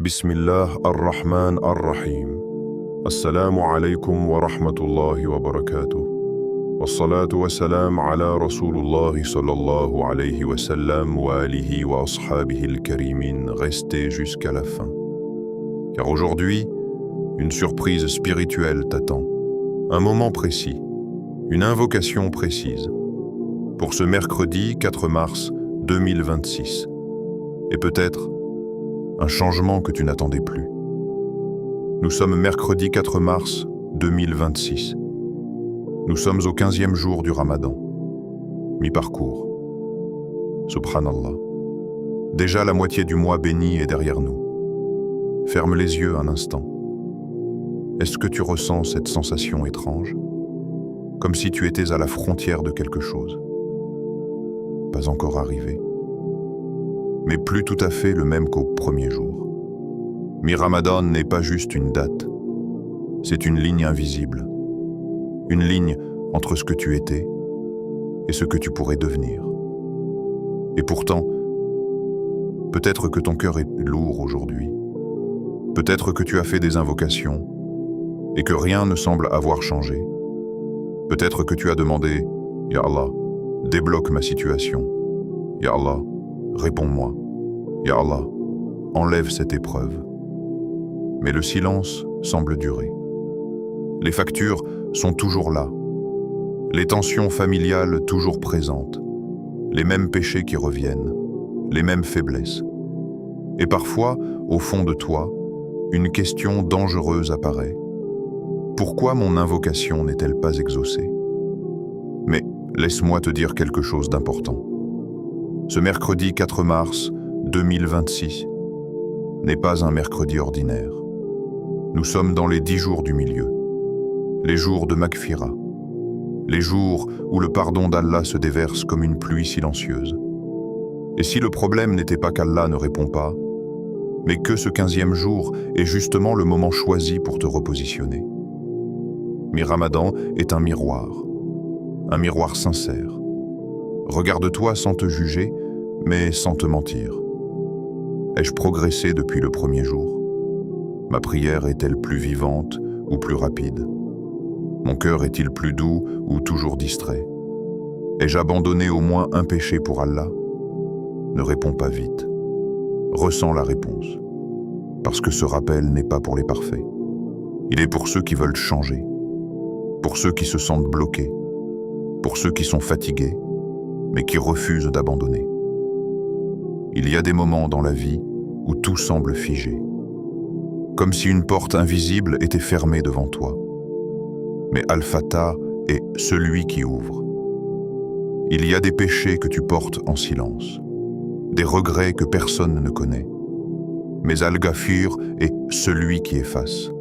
Bismillah ar-Rahman ar-Rahim. Assalamu alaikum wa rahmatullahi wa barakatuh. Wassalatu wassalam ala Rasulullahi sallallahu alayhi wa sallam wa alihi wa ashabihi al-karimin. Restez jusqu'à la fin. Car aujourd'hui, une surprise spirituelle t'attend. Un moment précis, une invocation précise. Pour ce mercredi 4 mars 2026. Et peut-être un changement que tu n'attendais plus. Nous sommes mercredi 4 mars 2026. Nous sommes au 15e jour du Ramadan. Mi-parcours. Subhanallah. Déjà la moitié du mois béni est derrière nous. Ferme les yeux un instant. Est-ce que tu ressens cette sensation étrange? Comme si tu étais à la frontière de quelque chose. Pas encore arrivé. Mais plus tout à fait le même qu'au premier jour. Mi-Ramadan n'est pas juste une date. C'est une ligne invisible. Une ligne entre ce que tu étais et ce que tu pourrais devenir. Et pourtant, peut-être que ton cœur est lourd aujourd'hui. Peut-être que tu as fait des invocations et que rien ne semble avoir changé. Peut-être que tu as demandé « Ya Allah, débloque ma situation. Ya Allah, réponds-moi. Ya Allah, enlève cette épreuve. » Mais le silence semble durer. Les factures sont toujours là. Les tensions familiales toujours présentes. Les mêmes péchés qui reviennent. Les mêmes faiblesses. Et parfois, au fond de toi, une question dangereuse apparaît. Pourquoi mon invocation n'est-elle pas exaucée? Mais laisse-moi te dire quelque chose d'important. Ce mercredi 4 mars 2026 n'est pas un mercredi ordinaire. Nous sommes dans les 10 jours du milieu, les jours de Maghfira, les jours où le pardon d'Allah se déverse comme une pluie silencieuse. Et si le problème n'était pas qu'Allah ne répond pas, mais que ce 15e jour est justement le moment choisi pour te repositionner. Mi-Ramadan est un miroir sincère. Regarde-toi sans te juger, mais sans te mentir. Ai-je progressé depuis le premier jour? Ma prière est-elle plus vivante ou plus rapide? Mon cœur est-il plus doux ou toujours distrait? Ai-je abandonné au moins un péché pour Allah? Ne réponds pas vite. Ressens la réponse. Parce que ce rappel n'est pas pour les parfaits. Il est pour ceux qui veulent changer. Pour ceux qui se sentent bloqués. Pour ceux qui sont fatigués, mais qui refusent d'abandonner. Il y a des moments dans la vie où tout semble figé, comme si une porte invisible était fermée devant toi. Mais Al-Fatah est celui qui ouvre. Il y a des péchés que tu portes en silence, des regrets que personne ne connaît. Mais Al-Ghafir est celui qui efface.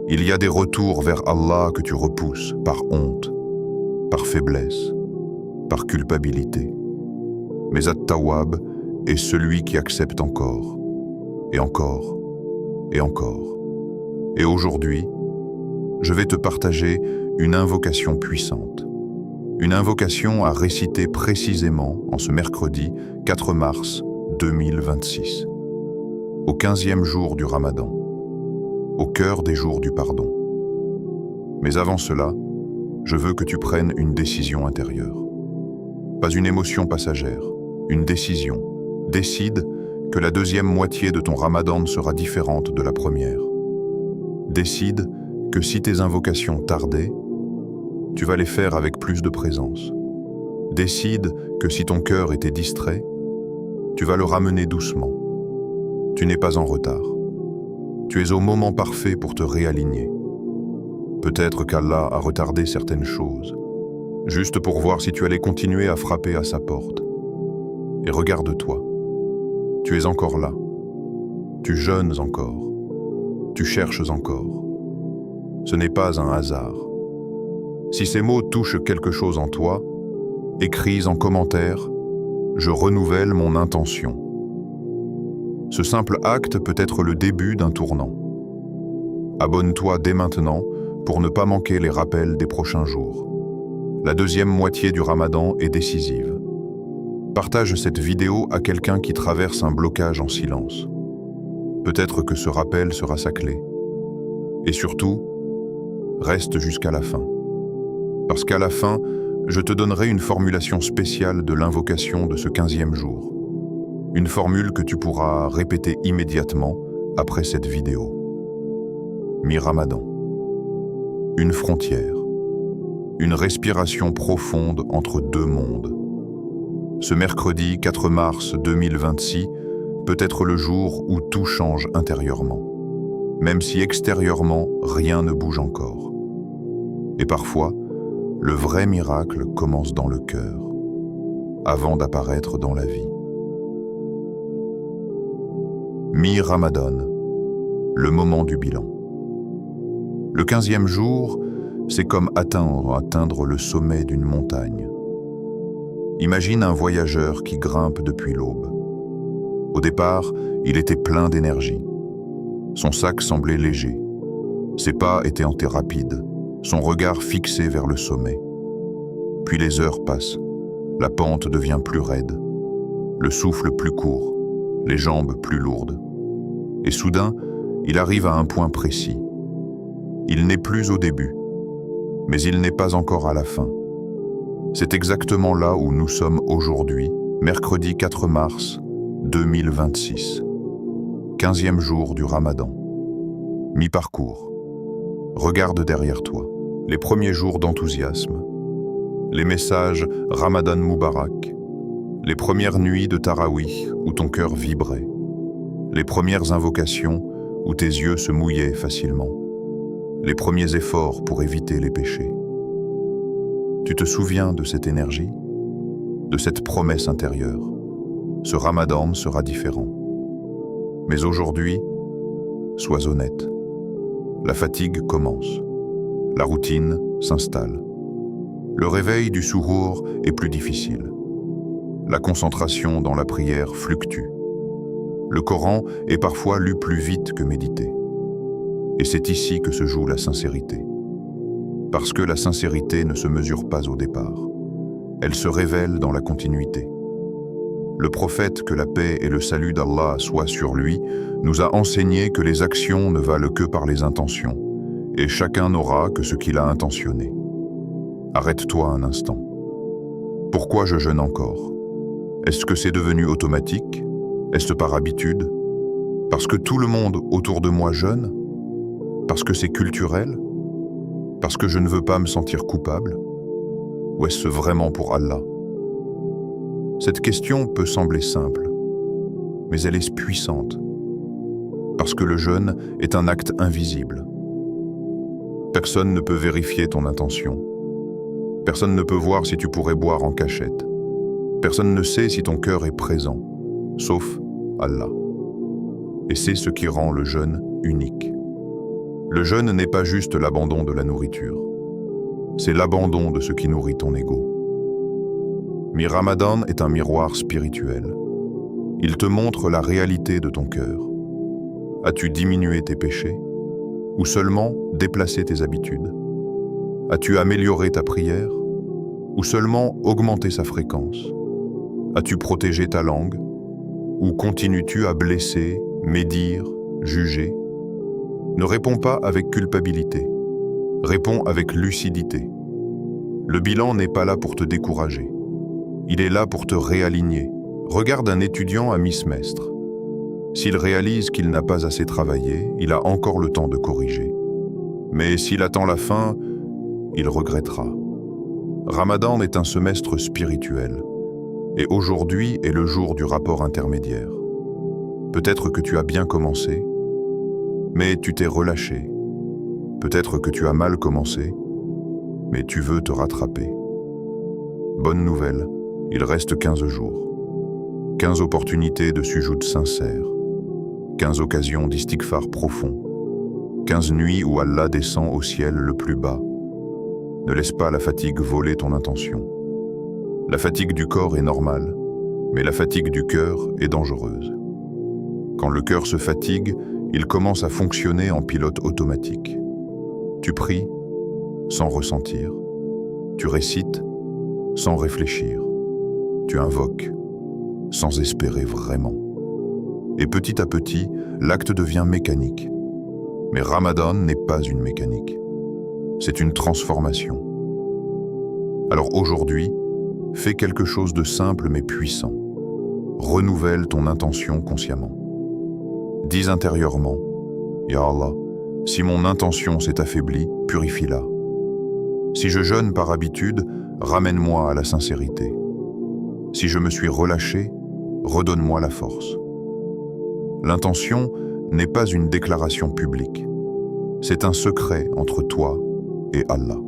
Il y a des retours vers Allah que tu repousses par honte, par faiblesse, par culpabilité. Mais At-Tawwab est celui qui accepte encore, et encore, et encore. Et aujourd'hui, je vais te partager une invocation puissante. Une invocation à réciter précisément en ce mercredi 4 mars 2026. Au 15e jour du Ramadan. Au cœur des jours du pardon. Mais avant cela, je veux que tu prennes une décision intérieure. Pas une émotion passagère, une décision. Décide que la deuxième moitié de ton Ramadan sera différente de la première. Décide que si tes invocations tardaient, tu vas les faire avec plus de présence. Décide que si ton cœur était distrait, tu vas le ramener doucement. Tu n'es pas en retard. Tu es au moment parfait pour te réaligner. Peut-être qu'Allah a retardé certaines choses, juste pour voir si tu allais continuer à frapper à sa porte. Et regarde-toi. Tu es encore là. Tu jeûnes encore. Tu cherches encore. Ce n'est pas un hasard. Si ces mots touchent quelque chose en toi, écris en commentaire « Je renouvelle mon intention ». Ce simple acte peut être le début d'un tournant. Abonne-toi dès maintenant pour ne pas manquer les rappels des prochains jours. La deuxième moitié du Ramadan est décisive. Partage cette vidéo à quelqu'un qui traverse un blocage en silence. Peut-être que ce rappel sera sa clé. Et surtout, reste jusqu'à la fin. Parce qu'à la fin, je te donnerai une formulation spéciale de l'invocation de ce 15e jour. Une formule que tu pourras répéter immédiatement après cette vidéo. Mi-Ramadan. Une frontière. Une respiration profonde entre deux mondes. Ce mercredi 4 mars 2026 peut être le jour où tout change intérieurement, même si extérieurement rien ne bouge encore. Et parfois, le vrai miracle commence dans le cœur, avant d'apparaître dans la vie. Mi-Ramadan, le moment du bilan. Le 15e jour, c'est comme atteindre le sommet d'une montagne. Imagine un voyageur qui grimpe depuis l'aube. Au départ, il était plein d'énergie. Son sac semblait léger. Ses pas étaient rapides, son regard fixé vers le sommet. Puis les heures passent. La pente devient plus raide, le souffle plus court, les jambes plus lourdes. Et soudain, il arrive à un point précis. Il n'est plus au début, mais il n'est pas encore à la fin. C'est exactement là où nous sommes aujourd'hui, mercredi 4 mars 2026, 15e jour du Ramadan. Mi-parcours. Regarde derrière toi. Les premiers jours d'enthousiasme. Les messages Ramadan Moubarak. Les premières nuits de Tarawih où ton cœur vibrait. Les premières invocations où tes yeux se mouillaient facilement. Les premiers efforts pour éviter les péchés. Tu te souviens de cette énergie? De cette promesse intérieure? Ce Ramadan sera différent. Mais aujourd'hui, sois honnête. La fatigue commence. La routine s'installe. Le réveil du souhour est plus difficile. La concentration dans la prière fluctue. Le Coran est parfois lu plus vite que médité. Et c'est ici que se joue la sincérité. Parce que la sincérité ne se mesure pas au départ. Elle se révèle dans la continuité. Le prophète, que la paix et le salut d'Allah soient sur lui, nous a enseigné que les actions ne valent que par les intentions, et chacun n'aura que ce qu'il a intentionné. Arrête-toi un instant. Pourquoi je jeûne encore? Est-ce que c'est devenu automatique? Est-ce par habitude? Parce que tout le monde autour de moi jeûne? Parce que c'est culturel? Parce que je ne veux pas me sentir coupable? Ou est-ce vraiment pour Allah? Cette question peut sembler simple, mais elle est puissante, parce que le jeûne est un acte invisible. Personne ne peut vérifier ton intention. Personne ne peut voir si tu pourrais boire en cachette. Personne ne sait si ton cœur est présent, sauf Allah. Et c'est ce qui rend le jeûne unique. Le jeûne n'est pas juste l'abandon de la nourriture. C'est l'abandon de ce qui nourrit ton ego. Mi-Ramadan est un miroir spirituel. Il te montre la réalité de ton cœur. As-tu diminué tes péchés? Ou seulement déplacé tes habitudes? As-tu amélioré ta prière? Ou seulement augmenté sa fréquence? As-tu protégé ta langue? Ou continues-tu à blesser, médire, juger? Ne réponds pas avec culpabilité. Réponds avec lucidité. Le bilan n'est pas là pour te décourager. Il est là pour te réaligner. Regarde un étudiant à mi-semestre. S'il réalise qu'il n'a pas assez travaillé, il a encore le temps de corriger. Mais s'il attend la fin, il regrettera. Ramadan est un semestre spirituel. Et aujourd'hui est le jour du rapport intermédiaire. Peut-être que tu as bien commencé, mais tu t'es relâché. Peut-être que tu as mal commencé, mais tu veux te rattraper. Bonne nouvelle, il reste 15 jours. 15 opportunités de sujoud sincère. 15 occasions d'istighfar profond. 15 nuits où Allah descend au ciel le plus bas. Ne laisse pas la fatigue voler ton intention. La fatigue du corps est normale, mais la fatigue du cœur est dangereuse. Quand le cœur se fatigue, il commence à fonctionner en pilote automatique. Tu pries sans ressentir. Tu récites sans réfléchir. Tu invoques sans espérer vraiment. Et petit à petit, l'acte devient mécanique. Mais Ramadan n'est pas une mécanique. C'est une transformation. Alors aujourd'hui, fais quelque chose de simple mais puissant. Renouvelle ton intention consciemment. Dis intérieurement, « Ya Allah, si mon intention s'est affaiblie, purifie-la. Si je jeûne par habitude, ramène-moi à la sincérité. Si je me suis relâché, redonne-moi la force. » L'intention n'est pas une déclaration publique. C'est un secret entre toi et Allah.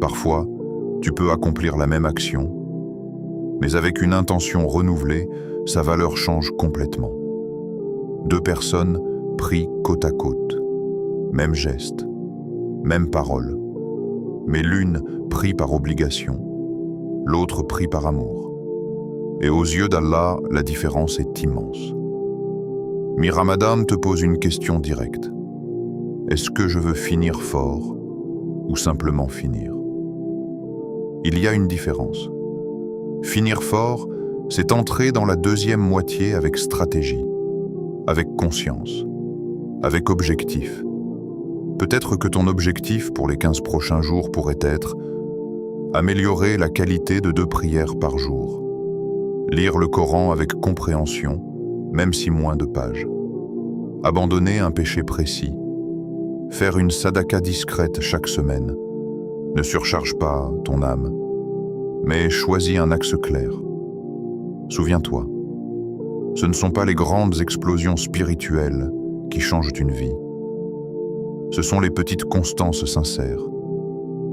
Parfois, tu peux accomplir la même action, mais avec une intention renouvelée, sa valeur change complètement. Deux personnes prient côte à côte, même geste, même parole, mais l'une prie par obligation, l'autre prie par amour. Et aux yeux d'Allah, la différence est immense. Mi-Ramadan te pose une question directe. Est-ce que je veux finir fort ou simplement finir? Il y a une différence. Finir fort, c'est entrer dans la deuxième moitié avec stratégie, avec conscience, avec objectif. Peut-être que ton objectif pour les 15 prochains jours pourrait être améliorer la qualité de 2 prières par jour, lire le Coran avec compréhension, même si moins de pages, abandonner un péché précis, faire une sadaka discrète chaque semaine. Ne surcharge pas ton âme, mais choisis un axe clair. Souviens-toi, ce ne sont pas les grandes explosions spirituelles qui changent une vie. Ce sont les petites constances sincères.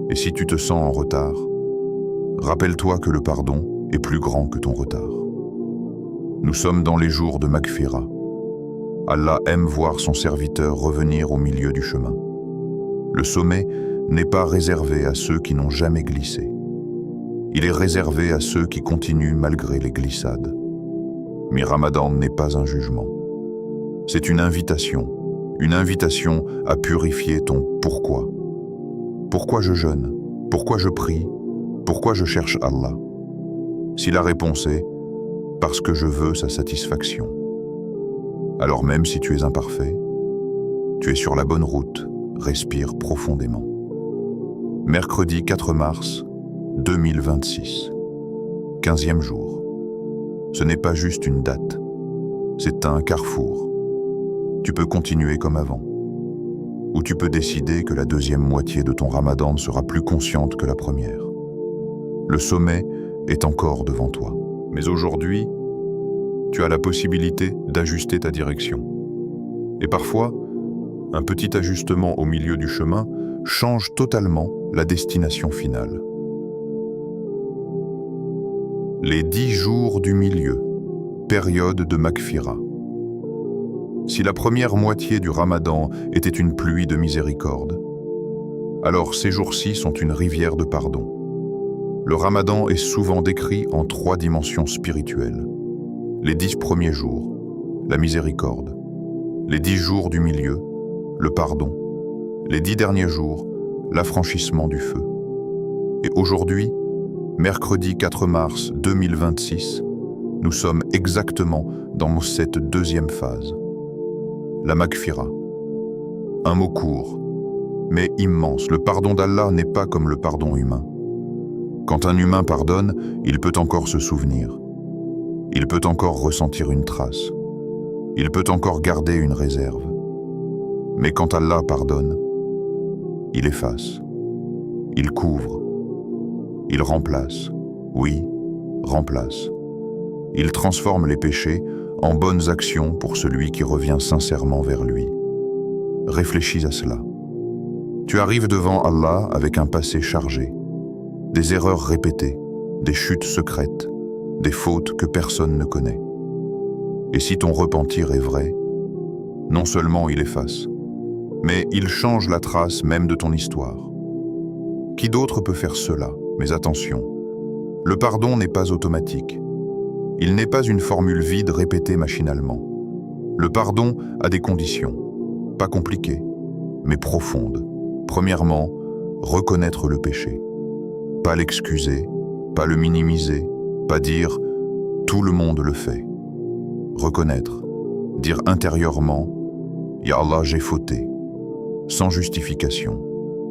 Et si tu te sens en retard, rappelle-toi que le pardon est plus grand que ton retard. Nous sommes dans les jours de Maghfira. Allah aime voir son serviteur revenir au milieu du chemin. Le sommet n'est pas réservé à ceux qui n'ont jamais glissé. Il est réservé à ceux qui continuent malgré les glissades. Mais Ramadan n'est pas un jugement. C'est une invitation à purifier ton pourquoi. Pourquoi je jeûne? Pourquoi je prie? Pourquoi je cherche Allah? Si la réponse est « parce que je veux sa satisfaction », alors même si tu es imparfait, tu es sur la bonne route, respire profondément. Mercredi 4 mars 2026, 15e jour. Ce n'est pas juste une date, c'est un carrefour. Tu peux continuer comme avant, ou tu peux décider que la deuxième moitié de ton Ramadan sera plus consciente que la première. Le sommet est encore devant toi, mais aujourd'hui, tu as la possibilité d'ajuster ta direction. Et parfois, un petit ajustement au milieu du chemin change totalement la destination finale. Les 10 jours du milieu, période de Maghfira. Si la première moitié du Ramadan était une pluie de miséricorde, alors ces jours-ci sont une rivière de pardon. Le Ramadan est souvent décrit en 3 dimensions spirituelles. Les 10 premiers jours, la miséricorde. Les 10 jours du milieu, le pardon. Les 10 derniers jours, l'affranchissement du feu. Et aujourd'hui, mercredi 4 mars 2026, nous sommes exactement dans cette deuxième phase. La Maghfira. Un mot court, mais immense. Le pardon d'Allah n'est pas comme le pardon humain. Quand un humain pardonne, il peut encore se souvenir. Il peut encore ressentir une trace. Il peut encore garder une réserve. Mais quand Allah pardonne, il efface. Il couvre. Il remplace. Oui, remplace. Il transforme les péchés en bonnes actions pour celui qui revient sincèrement vers lui. Réfléchis à cela. Tu arrives devant Allah avec un passé chargé, des erreurs répétées, des chutes secrètes, des fautes que personne ne connaît. Et si ton repentir est vrai, non seulement il efface, mais il change la trace même de ton histoire. Qui d'autre peut faire cela? Mais attention, le pardon n'est pas automatique. Il n'est pas une formule vide répétée machinalement. Le pardon a des conditions, pas compliquées, mais profondes. Premièrement, reconnaître le péché. Pas l'excuser, pas le minimiser, pas dire « tout le monde le fait ». Reconnaître Dire intérieurement « Ya Allah, j'ai fauté », sans justification,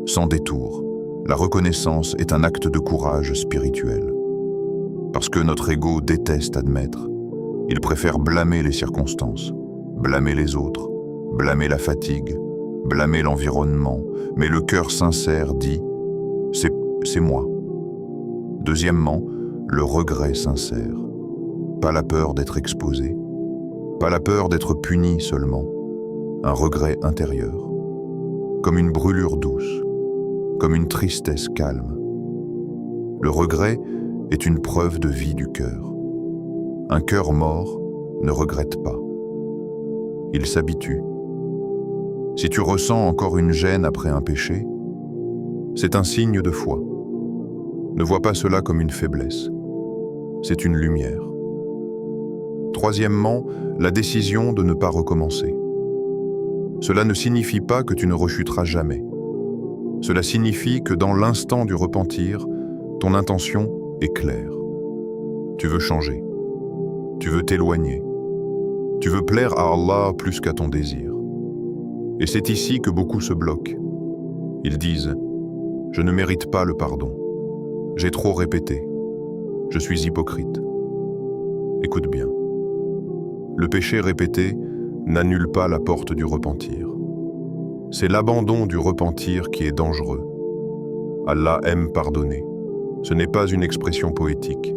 sans détour. La reconnaissance est un acte de courage spirituel. Parce que notre ego déteste admettre. Il préfère blâmer les circonstances, blâmer les autres, blâmer la fatigue, blâmer l'environnement. Mais le cœur sincère dit « c'est moi ». Deuxièmement, le regret sincère. Pas la peur d'être exposé, pas la peur d'être puni seulement, un regret intérieur. Comme une brûlure douce, comme une tristesse calme. Le regret est une preuve de vie du cœur. Un cœur mort ne regrette pas. Il s'habitue. Si tu ressens encore une gêne après un péché, c'est un signe de foi. Ne vois pas cela comme une faiblesse. C'est une lumière. Troisièmement, la décision de ne pas recommencer. Cela ne signifie pas que tu ne rechuteras jamais. Cela signifie que dans l'instant du repentir, ton intention est claire. Tu veux changer. Tu veux t'éloigner. Tu veux plaire à Allah plus qu'à ton désir. Et c'est ici que beaucoup se bloquent. Ils disent « Je ne mérite pas le pardon. J'ai trop répété. Je suis hypocrite. » Écoute bien. Le péché répété n'annule pas la porte du repentir. C'est l'abandon du repentir qui est dangereux. Allah aime pardonner. Ce n'est pas une expression poétique,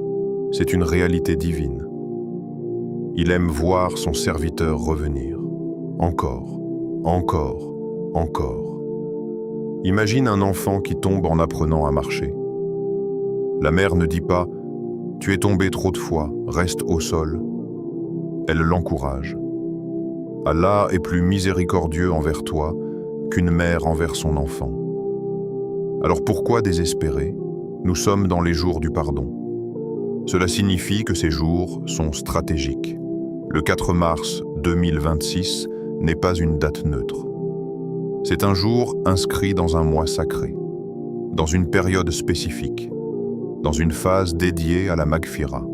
c'est une réalité divine. Il aime voir son serviteur revenir. Encore, encore, encore. Imagine un enfant qui tombe en apprenant à marcher. La mère ne dit pas « Tu es tombé trop de fois, reste au sol ». Elle l'encourage. Allah est plus miséricordieux envers toi qu'une mère envers son enfant. Alors pourquoi désespérer? Nous sommes dans les jours du pardon. Cela signifie que ces jours sont stratégiques. Le 4 mars 2026 n'est pas une date neutre. C'est un jour inscrit dans un mois sacré, dans une période spécifique, dans une phase dédiée à la Maghfira.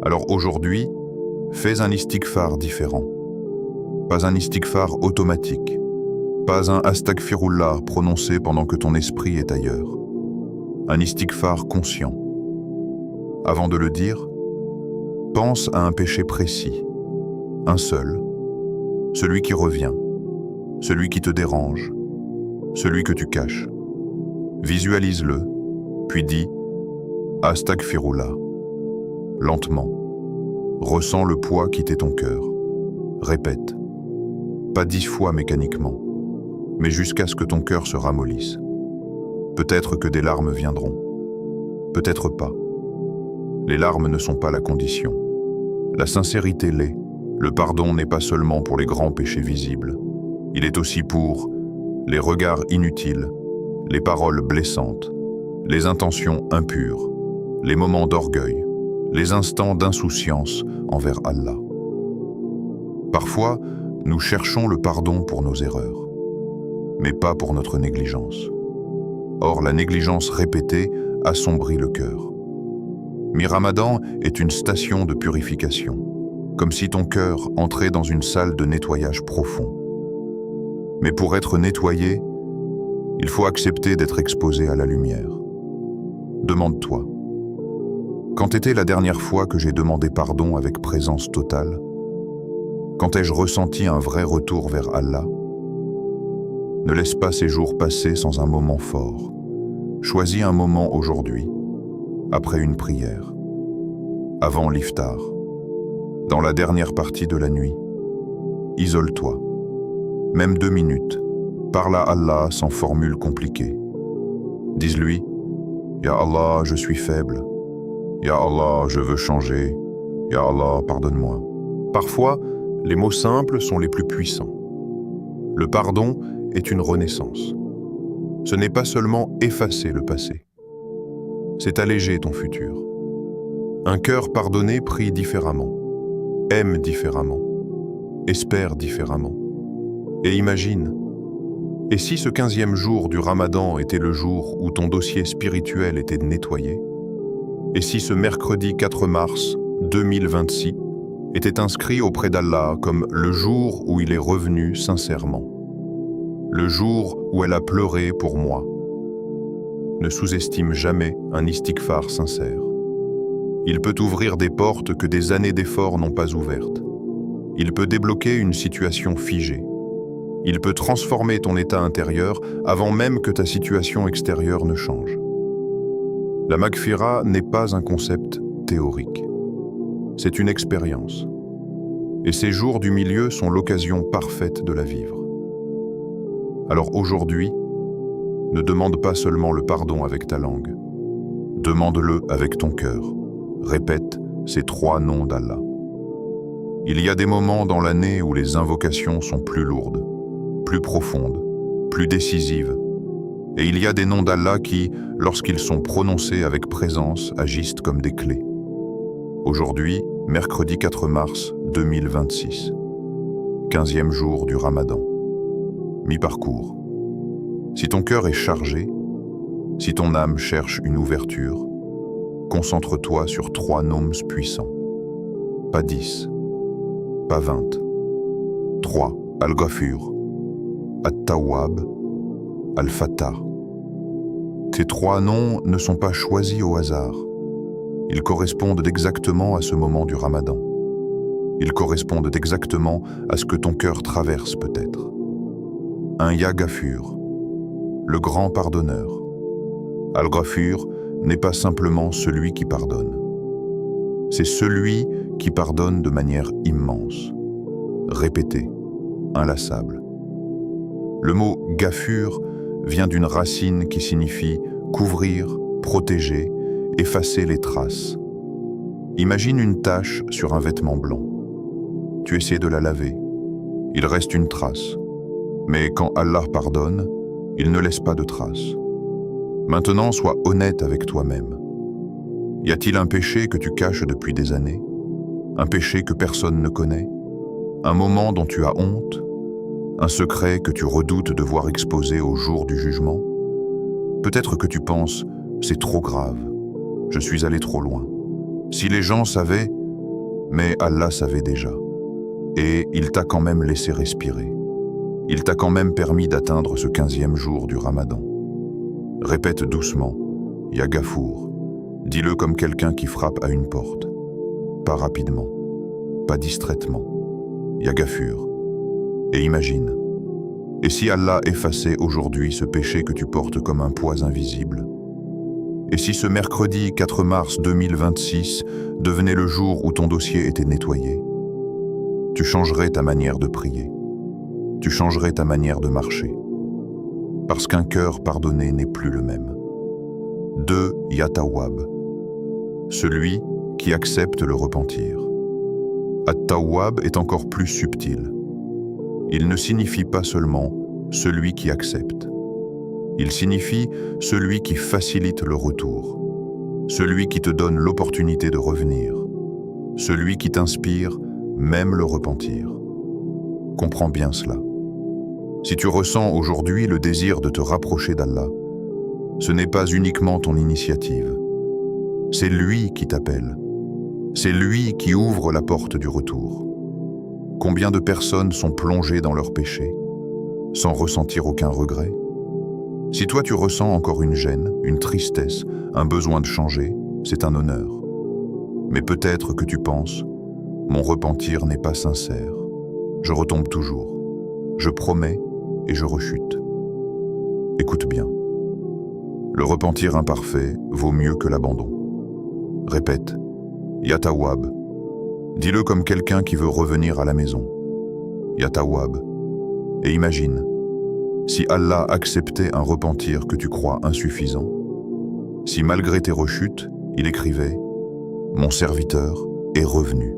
Alors aujourd'hui, fais un istighfar différent. Pas un istighfar automatique, pas un astaghfirullah prononcé pendant que ton esprit est ailleurs. Un istighfar conscient. Avant de le dire, pense à un péché précis, un seul, celui qui revient, celui qui te dérange, celui que tu caches. Visualise-le, puis dis « Astaghfirullah ». Lentement, ressens le poids quitter ton cœur. Répète, pas 10 fois mécaniquement, mais jusqu'à ce que ton cœur se ramollisse. Peut-être que des larmes viendront, peut-être pas. Les larmes ne sont pas la condition. La sincérité l'est. Le pardon n'est pas seulement pour les grands péchés visibles. Il est aussi pour les regards inutiles, les paroles blessantes, les intentions impures, les moments d'orgueil, les instants d'insouciance envers Allah. Parfois, nous cherchons le pardon pour nos erreurs, mais pas pour notre négligence. Or, la négligence répétée assombrit le cœur. Mi-Ramadan est une station de purification, comme si ton cœur entrait dans une salle de nettoyage profond. Mais pour être nettoyé, il faut accepter d'être exposé à la lumière. Demande-toi, quand était la dernière fois que j'ai demandé pardon avec présence totale? Quand ai-je ressenti un vrai retour vers Allah? Ne laisse pas ces jours passer sans un moment fort. Choisis un moment aujourd'hui, après une prière, avant l'iftar, dans la dernière partie de la nuit. Isole-toi, même 2 minutes, parle à Allah sans formule compliquée. Dis-lui, « Ya Allah, je suis faible. Ya Allah, je veux changer. Ya Allah, pardonne-moi. » Parfois, les mots simples sont les plus puissants. Le pardon est une renaissance. Ce n'est pas seulement effacer le passé. C'est alléger ton futur. Un cœur pardonné prie différemment, aime différemment, espère différemment. Et imagine, et si ce 15e jour du Ramadan était le jour où ton dossier spirituel était nettoyé? Et si ce mercredi 4 mars 2026 était inscrit auprès d'Allah comme le jour où il est revenu sincèrement, le jour où elle a pleuré pour moi. Ne sous-estime jamais un istighfar sincère. Il peut ouvrir des portes que des années d'efforts n'ont pas ouvertes. Il peut débloquer une situation figée. Il peut transformer ton état intérieur avant même que ta situation extérieure ne change. La maghfira n'est pas un concept théorique. C'est une expérience. Et ces jours du milieu sont l'occasion parfaite de la vivre. Alors aujourd'hui, ne demande pas seulement le pardon avec ta langue. Demande-le avec ton cœur. Répète ces 3 noms d'Allah. Il y a des moments dans l'année où les invocations sont plus lourdes, plus profondes, plus décisives. Et il y a des noms d'Allah qui, lorsqu'ils sont prononcés avec présence, agissent comme des clés. Aujourd'hui, mercredi 4 mars 2026, 15e jour du Ramadan. Mi-parcours. Si ton cœur est chargé, si ton âme cherche une ouverture, concentre-toi sur 3 noms puissants. Pas 10, pas 20. 3. Al-Ghafur, At-Tawwab, Al-Fattah. Ces 3 noms ne sont pas choisis au hasard. Ils correspondent exactement à ce moment du Ramadan. Ils correspondent exactement à ce que ton cœur traverse peut-être. Un Ya Ghafur, le grand pardonneur. Al-Ghafur n'est pas simplement celui qui pardonne. C'est celui qui pardonne de manière immense, répétée, inlassable. Le mot Ghafur vient d'une racine qui signifie couvrir, protéger, effacer les traces. Imagine une tache sur un vêtement blanc. Tu essaies de la laver. Il reste une trace. Mais quand Allah pardonne, il ne laisse pas de traces. Maintenant, sois honnête avec toi-même. Y a-t-il un péché que tu caches depuis des années? Un péché que personne ne connaît? Un moment dont tu as honte? Un secret que tu redoutes de voir exposé au jour du jugement? Peut-être que tu penses, c'est trop grave, je suis allé trop loin. Si les gens savaient, mais Allah savait déjà. Et il t'a quand même laissé respirer. Il t'a quand même permis d'atteindre ce 15e jour du Ramadan. Répète doucement, Ya Ghafour. Dis-le comme quelqu'un qui frappe à une porte. Pas rapidement, pas distraitement. Ya Ghafour. Et imagine, et si Allah effaçait aujourd'hui ce péché que tu portes comme un poids invisible? Et si ce mercredi 4 mars 2026 devenait le jour où ton dossier était nettoyé? Tu changerais ta manière de prier. Tu changerais ta manière de marcher. Parce qu'un cœur pardonné n'est plus le même. 2. Ya Tawwab. Celui qui accepte le repentir. At-Tawwab est encore plus subtil. Il ne signifie pas seulement celui qui accepte. Il signifie celui qui facilite le retour, celui qui te donne l'opportunité de revenir, celui qui t'inspire même le repentir. Comprends bien cela. Si tu ressens aujourd'hui le désir de te rapprocher d'Allah, ce n'est pas uniquement ton initiative. C'est lui qui t'appelle. C'est lui qui ouvre la porte du retour. Combien de personnes sont plongées dans leurs péchés, sans ressentir aucun regret? Si toi tu ressens encore une gêne, une tristesse, un besoin de changer, c'est un honneur. Mais peut-être que tu penses, mon repentir n'est pas sincère. Je retombe toujours. Je promets et je rechute. Écoute bien. Le repentir imparfait vaut mieux que l'abandon. Répète, Ya Tawwab. Dis-le comme quelqu'un qui veut revenir à la maison. Ya Tawwab. Et imagine, si Allah acceptait un repentir que tu crois insuffisant, si malgré tes rechutes, il écrivait « Mon serviteur est revenu ».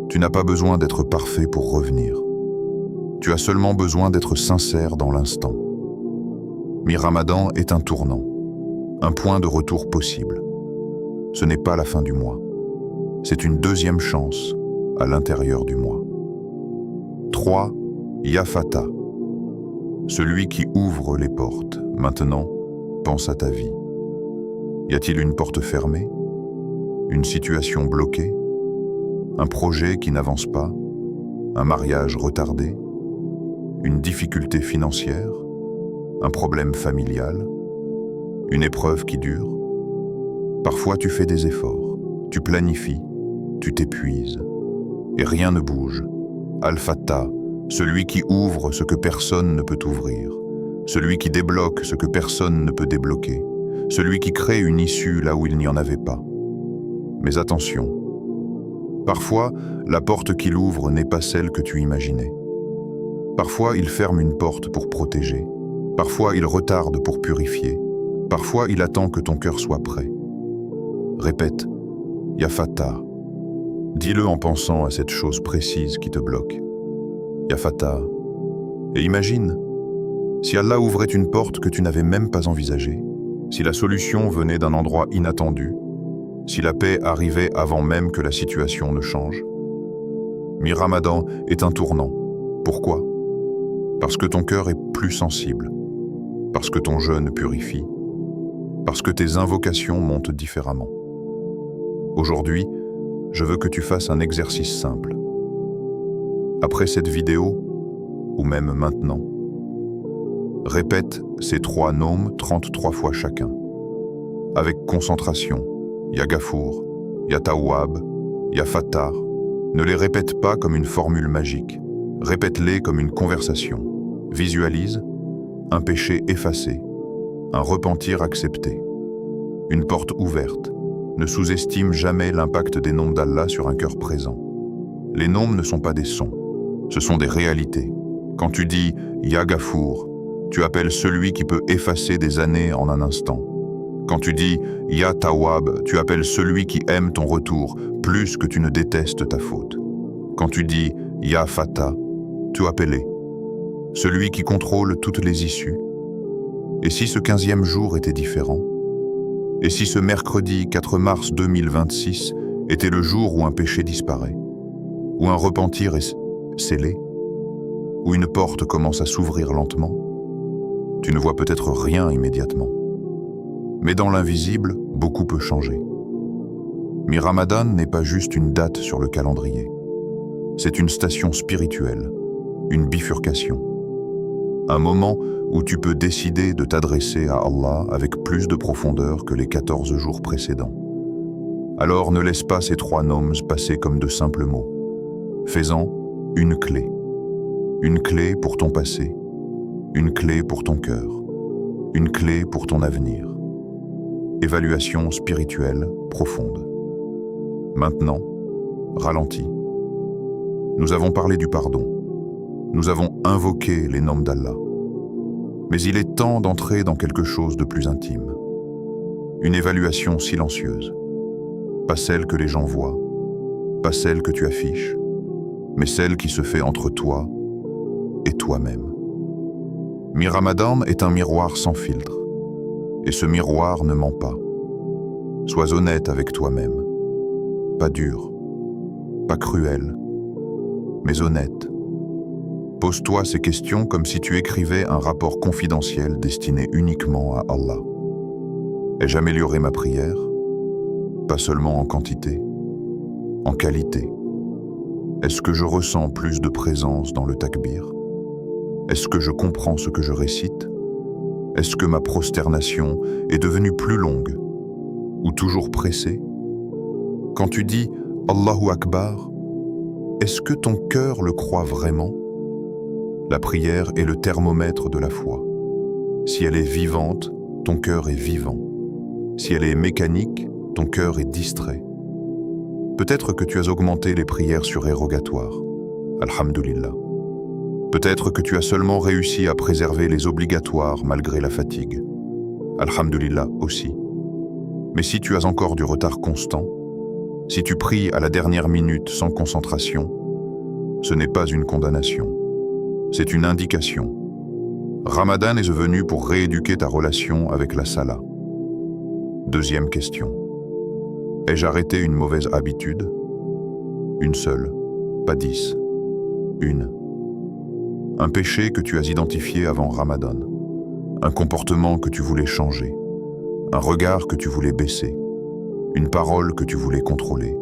Tu n'as pas besoin d'être parfait pour revenir. Tu as seulement besoin d'être sincère dans l'instant. Mi-Ramadan est un tournant, un point de retour possible. Ce n'est pas la fin du mois. C'est une deuxième chance à l'intérieur du mois. 3. Ya Fattah. Celui qui ouvre les portes. Maintenant, pense à ta vie. Y a-t-il une porte fermée? Une situation bloquée? Un projet qui n'avance pas, un mariage retardé, une difficulté financière, un problème familial, une épreuve qui dure. Parfois tu fais des efforts, tu planifies, tu t'épuises, et rien ne bouge. Al-Fattah, celui qui ouvre ce que personne ne peut ouvrir, celui qui débloque ce que personne ne peut débloquer, celui qui crée une issue là où il n'y en avait pas. Mais attention, parfois, la porte qu'il ouvre n'est pas celle que tu imaginais. Parfois, il ferme une porte pour protéger. Parfois, il retarde pour purifier. Parfois, il attend que ton cœur soit prêt. Répète, Ya Fattah. Dis-le en pensant à cette chose précise qui te bloque. Ya Fattah. Et imagine, si Allah ouvrait une porte que tu n'avais même pas envisagée, si la solution venait d'un endroit inattendu, si la paix arrivait avant même que la situation ne change. Mi-Ramadan est un tournant. Pourquoi? Parce que ton cœur est plus sensible, parce que ton jeûne purifie, parce que tes invocations montent différemment. Aujourd'hui, je veux que tu fasses un exercice simple. Après cette vidéo, ou même maintenant, répète ces 3 noms 33 fois chacun, avec concentration. Ya Ghafour, Ya Tawwab, Ya Fattah. Ne les répète pas comme une formule magique. Répète-les comme une conversation. Visualise un péché effacé, un repentir accepté, une porte ouverte. Ne sous-estime jamais l'impact des noms d'Allah sur un cœur présent. Les noms ne sont pas des sons, ce sont des réalités. Quand tu dis Ya Ghafour, tu appelles celui qui peut effacer des années en un instant. Quand tu dis « Ya Tawwab », tu appelles celui qui aime ton retour plus que tu ne détestes ta faute. Quand tu dis « Ya Fattah », tu appelles celui qui contrôle toutes les issues. Et si ce 15e jour était différent? Et si ce mercredi 4 mars 2026 était le jour où un péché disparaît? Où un repentir est scellé? Où une porte commence à s'ouvrir lentement? Tu ne vois peut-être rien immédiatement. Mais dans l'invisible, beaucoup peut changer. Mi-Ramadan n'est pas juste une date sur le calendrier. C'est une station spirituelle, une bifurcation. Un moment où tu peux décider de t'adresser à Allah avec plus de profondeur que les 14 jours précédents. Alors ne laisse pas ces 3 noms passer comme de simples mots. Fais-en une clé. Une clé pour ton passé, une clé pour ton cœur, une clé pour ton avenir. Évaluation spirituelle profonde. Maintenant, ralentis. Nous avons parlé du pardon. Nous avons invoqué les noms d'Allah. Mais il est temps d'entrer dans quelque chose de plus intime. Une évaluation silencieuse. Pas celle que les gens voient, pas celle que tu affiches, mais celle qui se fait entre toi et toi-même. Mi-Ramadan est un miroir sans filtre. Et ce miroir ne ment pas. Sois honnête avec toi-même. Pas dur, pas cruel, mais honnête. Pose-toi ces questions comme si tu écrivais un rapport confidentiel destiné uniquement à Allah. Ai-je amélioré ma prière? Pas seulement en quantité, en qualité. Est-ce que je ressens plus de présence dans le takbir? Est-ce que je comprends ce que je récite? Est-ce que ma prosternation est devenue plus longue ou toujours pressée? Quand tu dis « Allahu Akbar », est-ce que ton cœur le croit vraiment? La prière est le thermomètre de la foi. Si elle est vivante, ton cœur est vivant. Si elle est mécanique, ton cœur est distrait. Peut-être que tu as augmenté les prières surérogatoires. Alhamdulillah. Peut-être que tu as seulement réussi à préserver les obligatoires malgré la fatigue. Alhamdulillah aussi. Mais si tu as encore du retard constant, si tu pries à la dernière minute sans concentration, ce n'est pas une condamnation, c'est une indication. Ramadan est venu pour rééduquer ta relation avec la Salah. Deuxième question. Ai-je arrêté une mauvaise habitude? Une seule, pas 10. Une. Un péché que tu as identifié avant Ramadan. Un comportement que tu voulais changer. Un regard que tu voulais baisser. Une parole que tu voulais contrôler.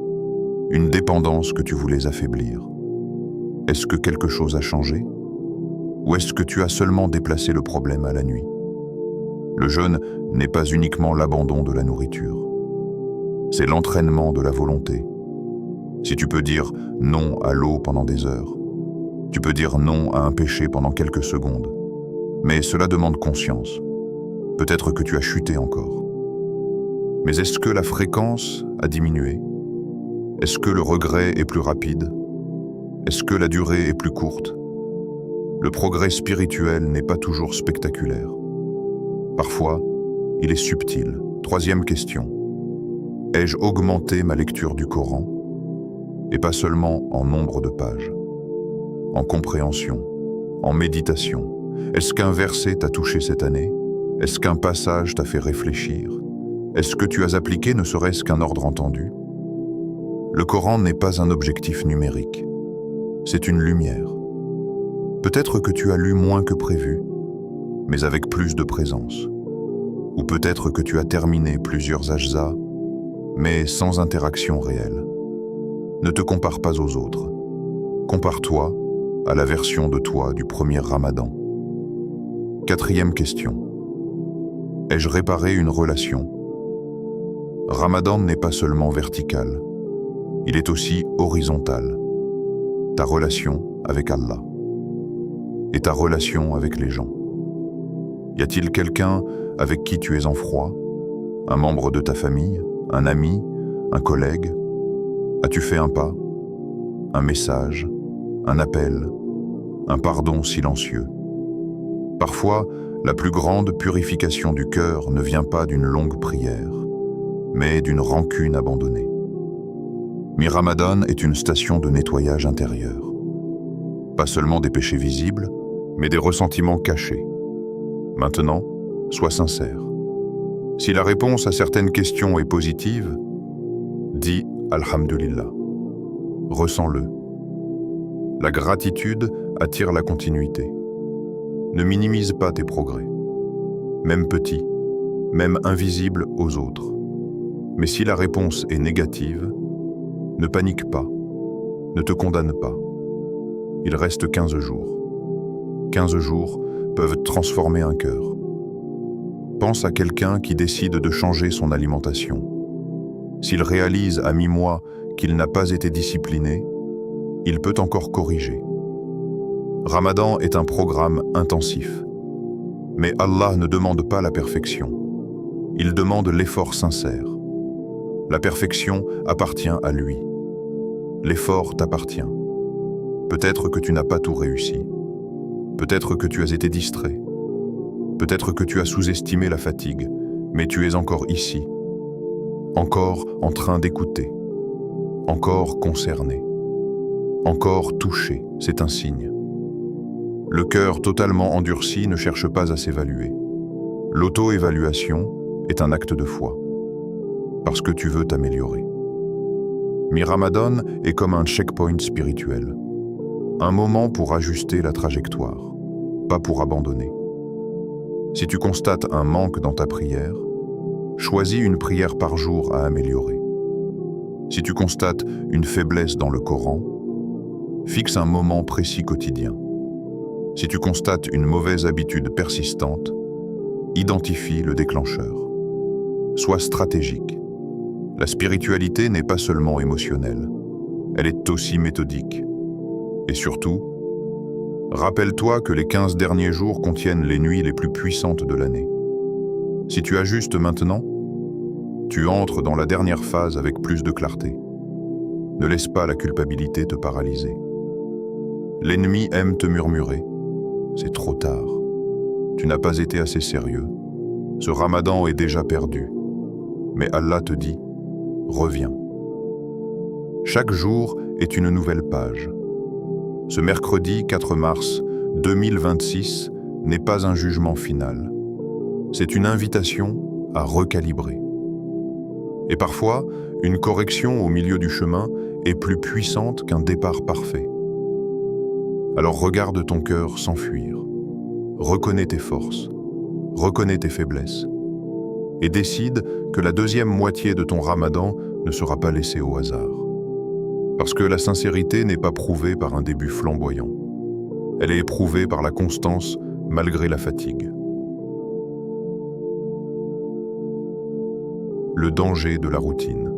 une dépendance que tu voulais affaiblir. Est-ce que quelque chose a changé? Ou est-ce que tu as seulement déplacé le problème à la nuit? Le jeûne n'est pas uniquement l'abandon de la nourriture. C'est l'entraînement de la volonté. Si tu peux dire non à l'eau pendant des heures, tu peux dire non à un péché pendant quelques secondes. Mais cela demande conscience. Peut-être que tu as chuté encore. Mais est-ce que la fréquence a diminué? Est-ce que le regret est plus rapide? Est-ce que la durée est plus courte? Le progrès spirituel n'est pas toujours spectaculaire. Parfois, il est subtil. Troisième question. Ai-je augmenté ma lecture du Coran? Et pas seulement en nombre de pages. En compréhension, en méditation. Est-ce qu'un verset t'a touché cette année? Est-ce qu'un passage t'a fait réfléchir? Est-ce que tu as appliqué ne serait-ce qu'un ordre entendu? Le Coran n'est pas un objectif numérique. C'est une lumière. Peut-être que tu as lu moins que prévu, mais avec plus de présence. Ou peut-être que tu as terminé plusieurs ajza, mais sans interaction réelle. Ne te compare pas aux autres. Compare-toi à la version de toi du premier Ramadan. Quatrième question. Ai-je réparé une relation? Ramadan n'est pas seulement vertical, il est aussi horizontal. Ta relation avec Allah et ta relation avec les gens. Y a-t-il quelqu'un avec qui tu es en froid? Un membre de ta famille? Un ami? Un collègue? As-tu fait un pas? Un message? Un appel? Un pardon silencieux? Parfois, la plus grande purification du cœur ne vient pas d'une longue prière, mais d'une rancune abandonnée. Mi-Ramadan est une station de nettoyage intérieur. Pas seulement des péchés visibles, mais des ressentiments cachés. Maintenant, sois sincère. Si la réponse à certaines questions est positive, dis Alhamdulillah. Ressens-le. La gratitude attire la continuité. Ne minimise pas tes progrès, même petits, même invisibles aux autres. Mais si la réponse est négative, ne panique pas, ne te condamne pas. Il reste 15 jours. 15 jours peuvent transformer un cœur. Pense à quelqu'un qui décide de changer son alimentation. S'il réalise à mi-mois qu'il n'a pas été discipliné, il peut encore corriger. Ramadan est un programme intensif. Mais Allah ne demande pas la perfection. Il demande l'effort sincère. La perfection appartient à lui. L'effort t'appartient. Peut-être que tu n'as pas tout réussi. Peut-être que tu as été distrait. Peut-être que tu as sous-estimé la fatigue, mais tu es encore ici. Encore en train d'écouter. Encore concerné. Encore touché, c'est un signe. Le cœur totalement endurci ne cherche pas à s'évaluer. L'auto-évaluation est un acte de foi. Parce que tu veux t'améliorer. Mi-Ramadan est comme un checkpoint spirituel. Un moment pour ajuster la trajectoire, pas pour abandonner. Si tu constates un manque dans ta prière, choisis une prière par jour à améliorer. Si tu constates une faiblesse dans le Coran, fixe un moment précis quotidien. Si tu constates une mauvaise habitude persistante, identifie le déclencheur. Sois stratégique. La spiritualité n'est pas seulement émotionnelle, elle est aussi méthodique. Et surtout, rappelle-toi que les 15 derniers jours contiennent les nuits les plus puissantes de l'année. Si tu ajustes maintenant, tu entres dans la dernière phase avec plus de clarté. Ne laisse pas la culpabilité te paralyser. L'ennemi aime te murmurer. C'est trop tard. Tu n'as pas été assez sérieux. Ce Ramadan est déjà perdu. Mais Allah te dit, reviens. Chaque jour est une nouvelle page. Ce mercredi 4 mars 2026 n'est pas un jugement final. C'est une invitation à recalibrer. Et parfois, une correction au milieu du chemin est plus puissante qu'un départ parfait. Alors regarde ton cœur s'enfuir. Reconnais tes forces. Reconnais tes faiblesses. Et décide que la deuxième moitié de ton Ramadan ne sera pas laissée au hasard. Parce que la sincérité n'est pas prouvée par un début flamboyant. Elle est éprouvée par la constance malgré la fatigue. Le danger de la routine.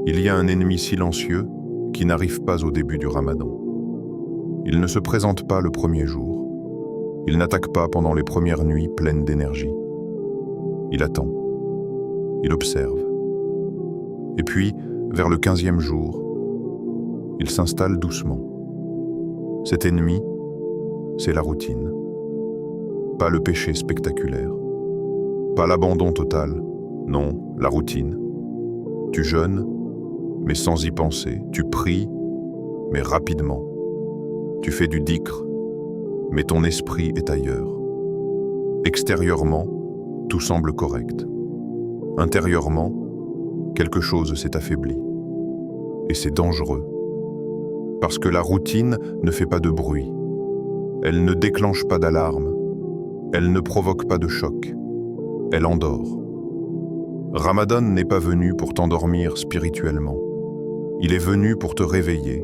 Il y a un ennemi silencieux qui n'arrive pas au début du Ramadan. Il ne se présente pas le premier jour. Il n'attaque pas pendant les premières nuits pleines d'énergie. Il attend. Il observe. Et puis, vers le 15e jour, il s'installe doucement. Cet ennemi, c'est la routine. Pas le péché spectaculaire. Pas l'abandon total. Non, la routine. Tu jeûnes, mais sans y penser. Tu pries, mais rapidement. Tu fais du dhikr, mais ton esprit est ailleurs. Extérieurement, tout semble correct. Intérieurement, quelque chose s'est affaibli. Et c'est dangereux. Parce que la routine ne fait pas de bruit. Elle ne déclenche pas d'alarme. Elle ne provoque pas de choc. Elle endort. Ramadan n'est pas venu pour t'endormir spirituellement. Il est venu pour te réveiller.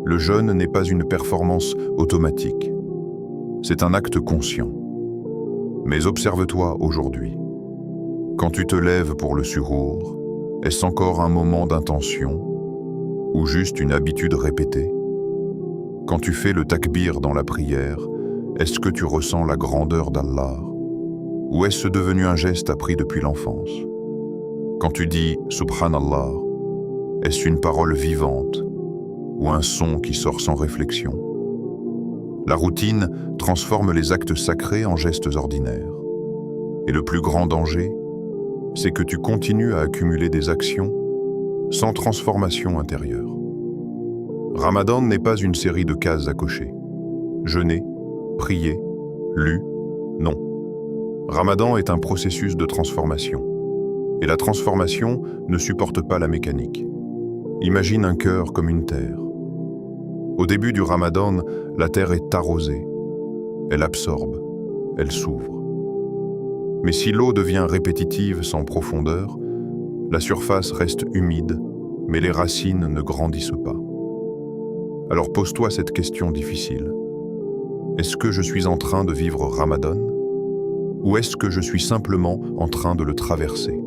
Le jeûne n'est pas une performance automatique. C'est un acte conscient. Mais observe-toi aujourd'hui. Quand tu te lèves pour le suhour, est-ce encore un moment d'intention ou juste une habitude répétée? Quand tu fais le takbir dans la prière, est-ce que tu ressens la grandeur d'Allah? Ou est-ce devenu un geste appris depuis l'enfance? Quand tu dis « Subhanallah », est-ce une parole vivante ou un son qui sort sans réflexion? La routine transforme les actes sacrés en gestes ordinaires. Et le plus grand danger, c'est que tu continues à accumuler des actions sans transformation intérieure. Ramadan n'est pas une série de cases à cocher. Jeûner, prier, lu, non. Ramadan est un processus de transformation. Et la transformation ne supporte pas la mécanique. Imagine un cœur comme une terre. Au début du Ramadan, la terre est arrosée. Elle absorbe, elle s'ouvre. Mais si l'eau devient répétitive sans profondeur, la surface reste humide, mais les racines ne grandissent pas. Alors pose-toi cette question difficile. Est-ce que je suis en train de vivre Ramadan? Ou est-ce que je suis simplement en train de le traverser?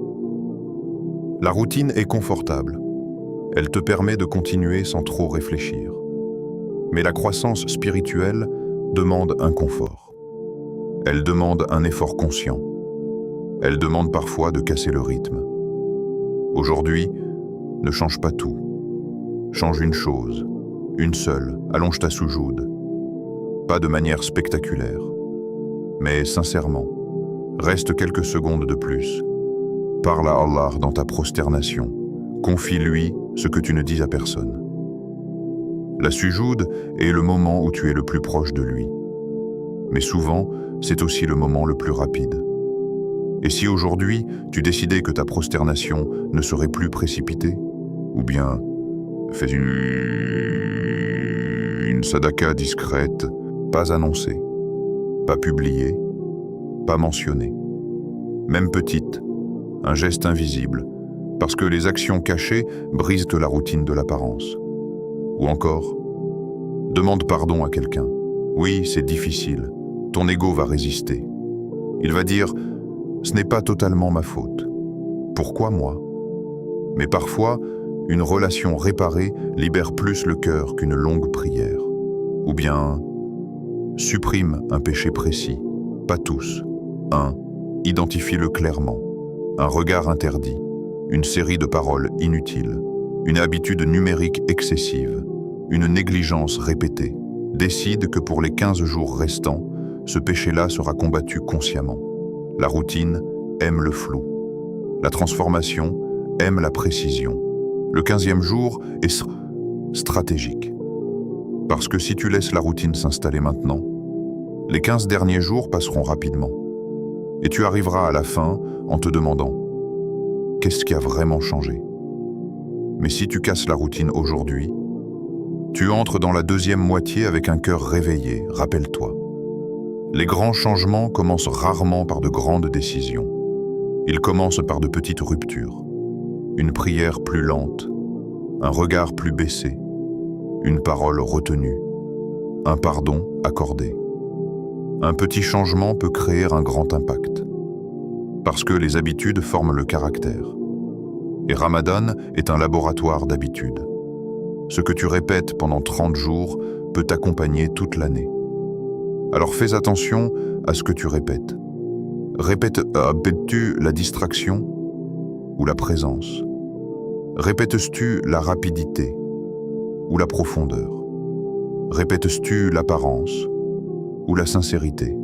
La routine est confortable. Elle te permet de continuer sans trop réfléchir. Mais la croissance spirituelle demande un confort. Elle demande un effort conscient. Elle demande parfois de casser le rythme. Aujourd'hui, ne change pas tout. Change une chose, une seule, allonge ta soujoude. Pas de manière spectaculaire, mais sincèrement, reste quelques secondes de plus. Parle à Allah dans ta prosternation. Confie-lui ce que tu ne dis à personne. La sujoude est le moment où tu es le plus proche de lui. Mais souvent, c'est aussi le moment le plus rapide. Et si aujourd'hui, tu décidais que ta prosternation ne serait plus précipitée, ou bien fais une sadaka discrète, pas annoncée, pas publiée, pas mentionnée, même petite, un geste invisible, parce que les actions cachées brisent la routine de l'apparence. Ou encore, demande pardon à quelqu'un. Oui, c'est difficile, ton ego va résister. Il va dire, ce n'est pas totalement ma faute. Pourquoi moi? Mais parfois, une relation réparée libère plus le cœur qu'une longue prière. Ou bien, supprime un péché précis, pas tous. Identifie-le clairement. Un regard interdit, une série de paroles inutiles, une habitude numérique excessive, une négligence répétée. Décide que pour les 15 jours restants, ce péché-là sera combattu consciemment. La routine aime le flou. La transformation aime la précision. Le 15e jour est stratégique. Parce que si tu laisses la routine s'installer maintenant, les 15 derniers jours passeront rapidement. Et tu arriveras à la fin en te demandant « Qu'est-ce qui a vraiment changé ?» Mais si tu casses la routine aujourd'hui, tu entres dans la deuxième moitié avec un cœur réveillé, rappelle-toi. Les grands changements commencent rarement par de grandes décisions. Ils commencent par de petites ruptures. Une prière plus lente, un regard plus baissé, une parole retenue, un pardon accordé. Un petit changement peut créer un grand impact, parce que les habitudes forment le caractère. Et Ramadan est un laboratoire d'habitudes. Ce que tu répètes pendant 30 jours peut t'accompagner toute l'année. Alors fais attention à ce que tu répètes. Répètes-tu la distraction ou la présence? Répètes-tu la rapidité ou la profondeur? Répètes-tu l'apparence ou la sincérité?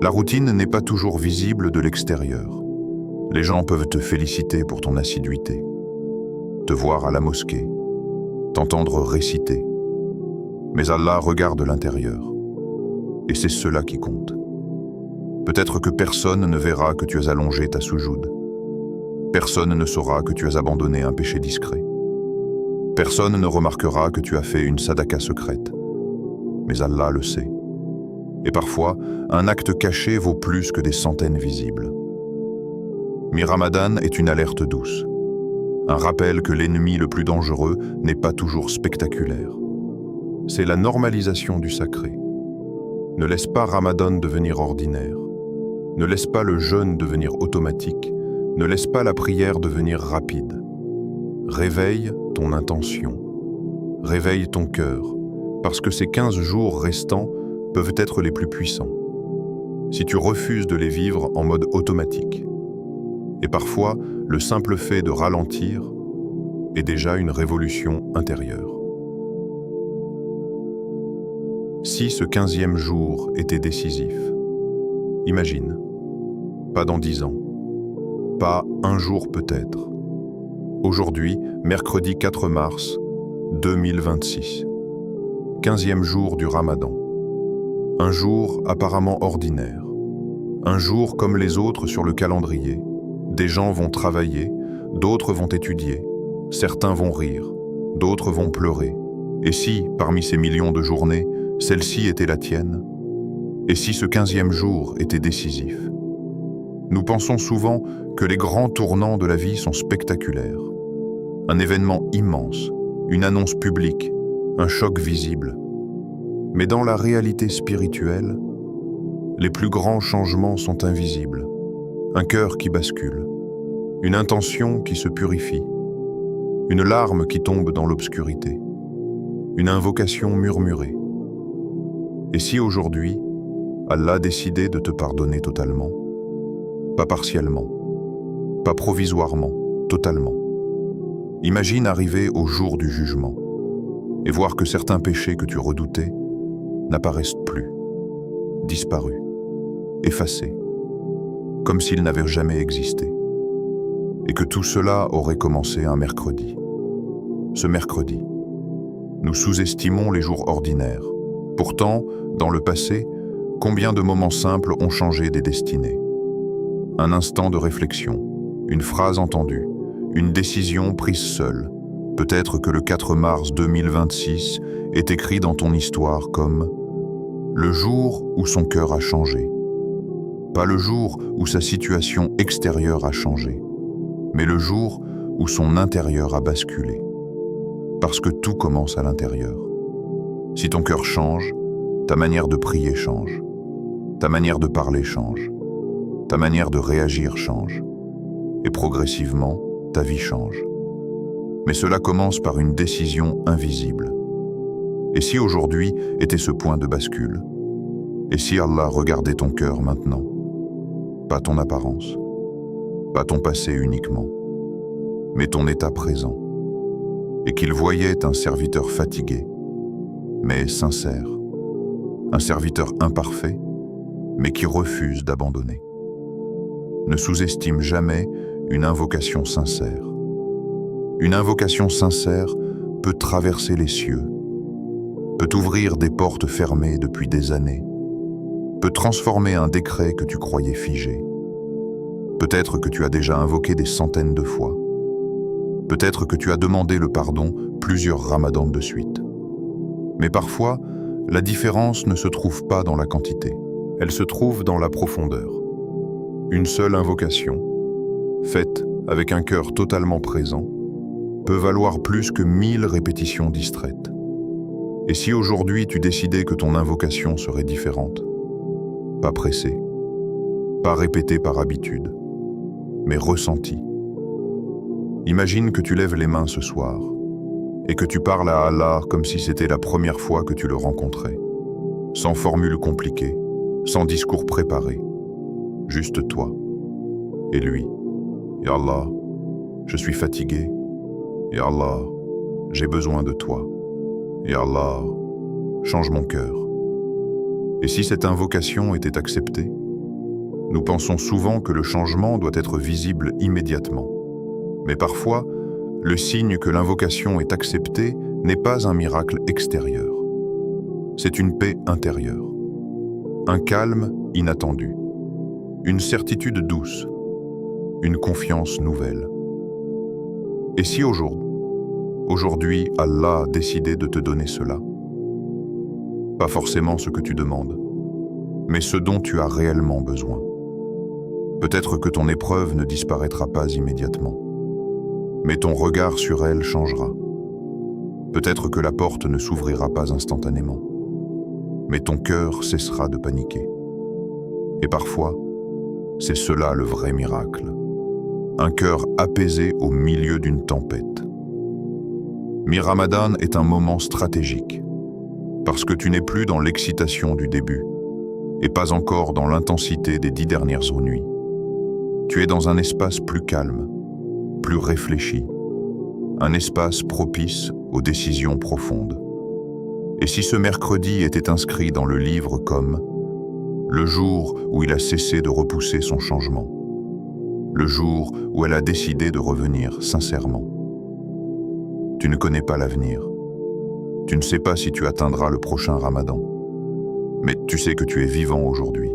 La routine n'est pas toujours visible de l'extérieur. Les gens peuvent te féliciter pour ton assiduité, te voir à la mosquée, t'entendre réciter. Mais Allah regarde l'intérieur, et c'est cela qui compte. Peut-être que personne ne verra que tu as allongé ta soujoud. Personne ne saura que tu as abandonné un péché discret. Personne ne remarquera que tu as fait une sadaka secrète. Mais Allah le sait. Et parfois, un acte caché vaut plus que des centaines visibles. Mi-Ramadan est une alerte douce. Un rappel que l'ennemi le plus dangereux n'est pas toujours spectaculaire. C'est la normalisation du sacré. Ne laisse pas Ramadan devenir ordinaire. Ne laisse pas le jeûne devenir automatique. Ne laisse pas la prière devenir rapide. Réveille ton intention. Réveille ton cœur, parce que ces 15 jours restants peuvent être les plus puissants, si tu refuses de les vivre en mode automatique. Et parfois, le simple fait de ralentir est déjà une révolution intérieure. Si ce 15e jour était décisif, imagine, pas dans 10 ans, pas un jour peut-être. Aujourd'hui, mercredi 4 mars 2026, 15e jour du Ramadan. Un jour apparemment ordinaire. Un jour comme les autres sur le calendrier. Des gens vont travailler, d'autres vont étudier, certains vont rire, d'autres vont pleurer. Et si, parmi ces millions de journées, celle-ci était la tienne? Et si ce 15e jour était décisif? Nous pensons souvent que les grands tournants de la vie sont spectaculaires. Un événement immense, une annonce publique, un choc visible. Mais dans la réalité spirituelle, les plus grands changements sont invisibles. Un cœur qui bascule, une intention qui se purifie, une larme qui tombe dans l'obscurité, une invocation murmurée. Et si aujourd'hui, Allah décidait de te pardonner totalement, pas partiellement, pas provisoirement, totalement. Imagine arriver au jour du jugement et voir que certains péchés que tu redoutais n'apparaissent plus, disparus, effacés, comme s'ils n'avaient jamais existé, et que tout cela aurait commencé un mercredi. Ce mercredi, nous sous-estimons les jours ordinaires. Pourtant, dans le passé, combien de moments simples ont changé des destinées? Un instant de réflexion, une phrase entendue, une décision prise seule. Peut-être que le 4 mars 2026 est écrit dans ton histoire comme le jour où son cœur a changé. Pas le jour où sa situation extérieure a changé, mais le jour où son intérieur a basculé. Parce que tout commence à l'intérieur. Si ton cœur change, ta manière de prier change, ta manière de parler change, ta manière de réagir change, et progressivement, ta vie change. Mais cela commence par une décision invisible. Et si aujourd'hui était ce point de bascule? Et si Allah regardait ton cœur maintenant? Pas ton apparence, pas ton passé uniquement, mais ton état présent. Et qu'il voyait un serviteur fatigué, mais sincère. Un serviteur imparfait, mais qui refuse d'abandonner. Ne sous-estime jamais une invocation sincère. Une invocation sincère peut traverser les cieux, peut ouvrir des portes fermées depuis des années, peut transformer un décret que tu croyais figé. Peut-être que tu as déjà invoqué des centaines de fois. Peut-être que tu as demandé le pardon plusieurs ramadans de suite. Mais parfois, la différence ne se trouve pas dans la quantité. Elle se trouve dans la profondeur. Une seule invocation, faite avec un cœur totalement présent, peut valoir plus que 1000 répétitions distraites. Et si aujourd'hui tu décidais que ton invocation serait différente? Pas pressée, pas répétée par habitude, mais ressentie. Imagine que tu lèves les mains ce soir et que tu parles à Allah comme si c'était la première fois que tu le rencontrais, sans formule compliquée, sans discours préparé, juste toi et lui. Ya Allah, je suis fatigué. Ya Allah, j'ai besoin de toi. Ya Allah, change mon cœur. Et si cette invocation était acceptée? Nous pensons souvent que le changement doit être visible immédiatement. Mais parfois, le signe que l'invocation est acceptée n'est pas un miracle extérieur. C'est une paix intérieure, un calme inattendu, une certitude douce, une confiance nouvelle. Et si aujourd'hui, Allah a décidé de te donner cela? Pas forcément ce que tu demandes, mais ce dont tu as réellement besoin. Peut-être que ton épreuve ne disparaîtra pas immédiatement, mais ton regard sur elle changera. Peut-être que la porte ne s'ouvrira pas instantanément, mais ton cœur cessera de paniquer. Et parfois, c'est cela le vrai miracle. Un cœur apaisé au milieu d'une tempête. Mi-Ramadan est un moment stratégique, parce que tu n'es plus dans l'excitation du début, et pas encore dans l'intensité des 10 dernières nuits. Tu es dans un espace plus calme, plus réfléchi, un espace propice aux décisions profondes. Et si ce mercredi était inscrit dans le livre comme le jour où il a cessé de repousser son changement, le jour où elle a décidé de revenir sincèrement. Tu ne connais pas l'avenir. Tu ne sais pas si tu atteindras le prochain Ramadan. Mais tu sais que tu es vivant aujourd'hui.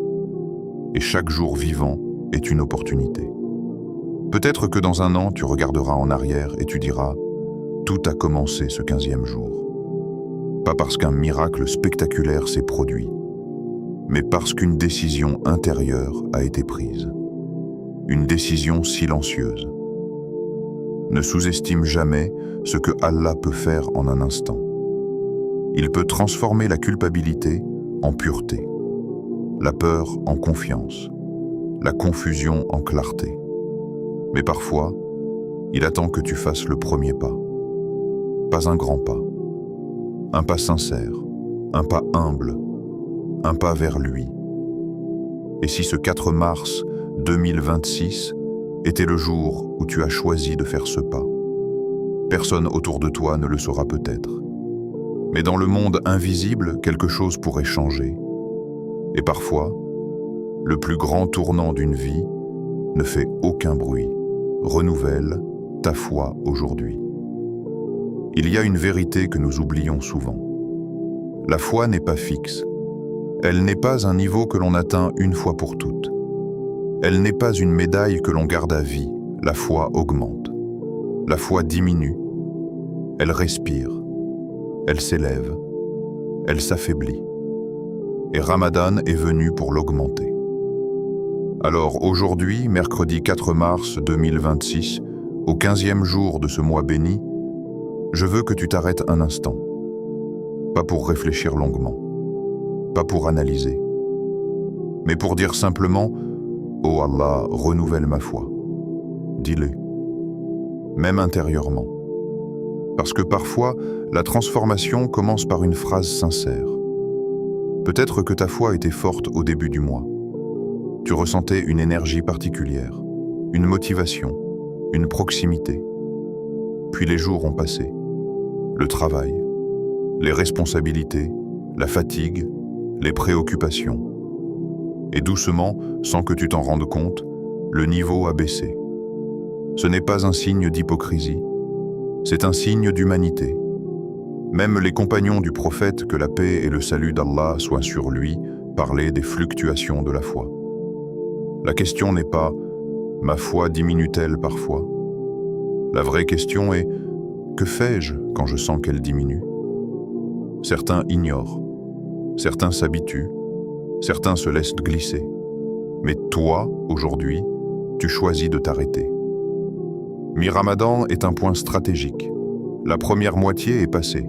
Et chaque jour vivant est une opportunité. Peut-être que dans un an, tu regarderas en arrière et tu diras « Tout a commencé ce 15e jour ». Pas parce qu'un miracle spectaculaire s'est produit, mais parce qu'une décision intérieure a été prise. Une décision silencieuse. Ne sous-estime jamais ce que Allah peut faire en un instant. Il peut transformer la culpabilité en pureté, la peur en confiance, la confusion en clarté. Mais parfois, il attend que tu fasses le premier pas. Pas un grand pas. Un pas sincère, un pas humble, un pas vers lui. Et si ce 4 mars 2026 était le jour où tu as choisi de faire ce pas? Personne autour de toi ne le saura peut-être. Mais dans le monde invisible, quelque chose pourrait changer. Et parfois, le plus grand tournant d'une vie ne fait aucun bruit. Renouvelle ta foi aujourd'hui. Il y a une vérité que nous oublions souvent. La foi n'est pas fixe. Elle n'est pas un niveau que l'on atteint une fois pour toutes. Elle n'est pas une médaille que l'on garde à vie. La foi augmente. La foi diminue. Elle respire. Elle s'élève. Elle s'affaiblit. Et Ramadan est venu pour l'augmenter. Alors aujourd'hui, mercredi 4 mars 2026, au 15e jour de ce mois béni, je veux que tu t'arrêtes un instant. Pas pour réfléchir longuement, pas pour analyser, mais pour dire simplement « Oh Allah, renouvelle ma foi ». Dis-le, même intérieurement. Parce que parfois, la transformation commence par une phrase sincère. Peut-être que ta foi était forte au début du mois. Tu ressentais une énergie particulière, une motivation, une proximité. Puis les jours ont passé. Le travail, les responsabilités, la fatigue, les préoccupations. Et doucement, sans que tu t'en rendes compte, le niveau a baissé. Ce n'est pas un signe d'hypocrisie, c'est un signe d'humanité. Même les compagnons du prophète, que la paix et le salut d'Allah soient sur lui, parlaient des fluctuations de la foi. La question n'est pas « ma foi diminue-t-elle parfois ?» La vraie question est « que fais-je quand je sens qu'elle diminue ?» Certains ignorent, certains s'habituent, certains se laissent glisser. Mais toi, aujourd'hui, tu choisis de t'arrêter. Mi-Ramadan est un point stratégique. La première moitié est passée.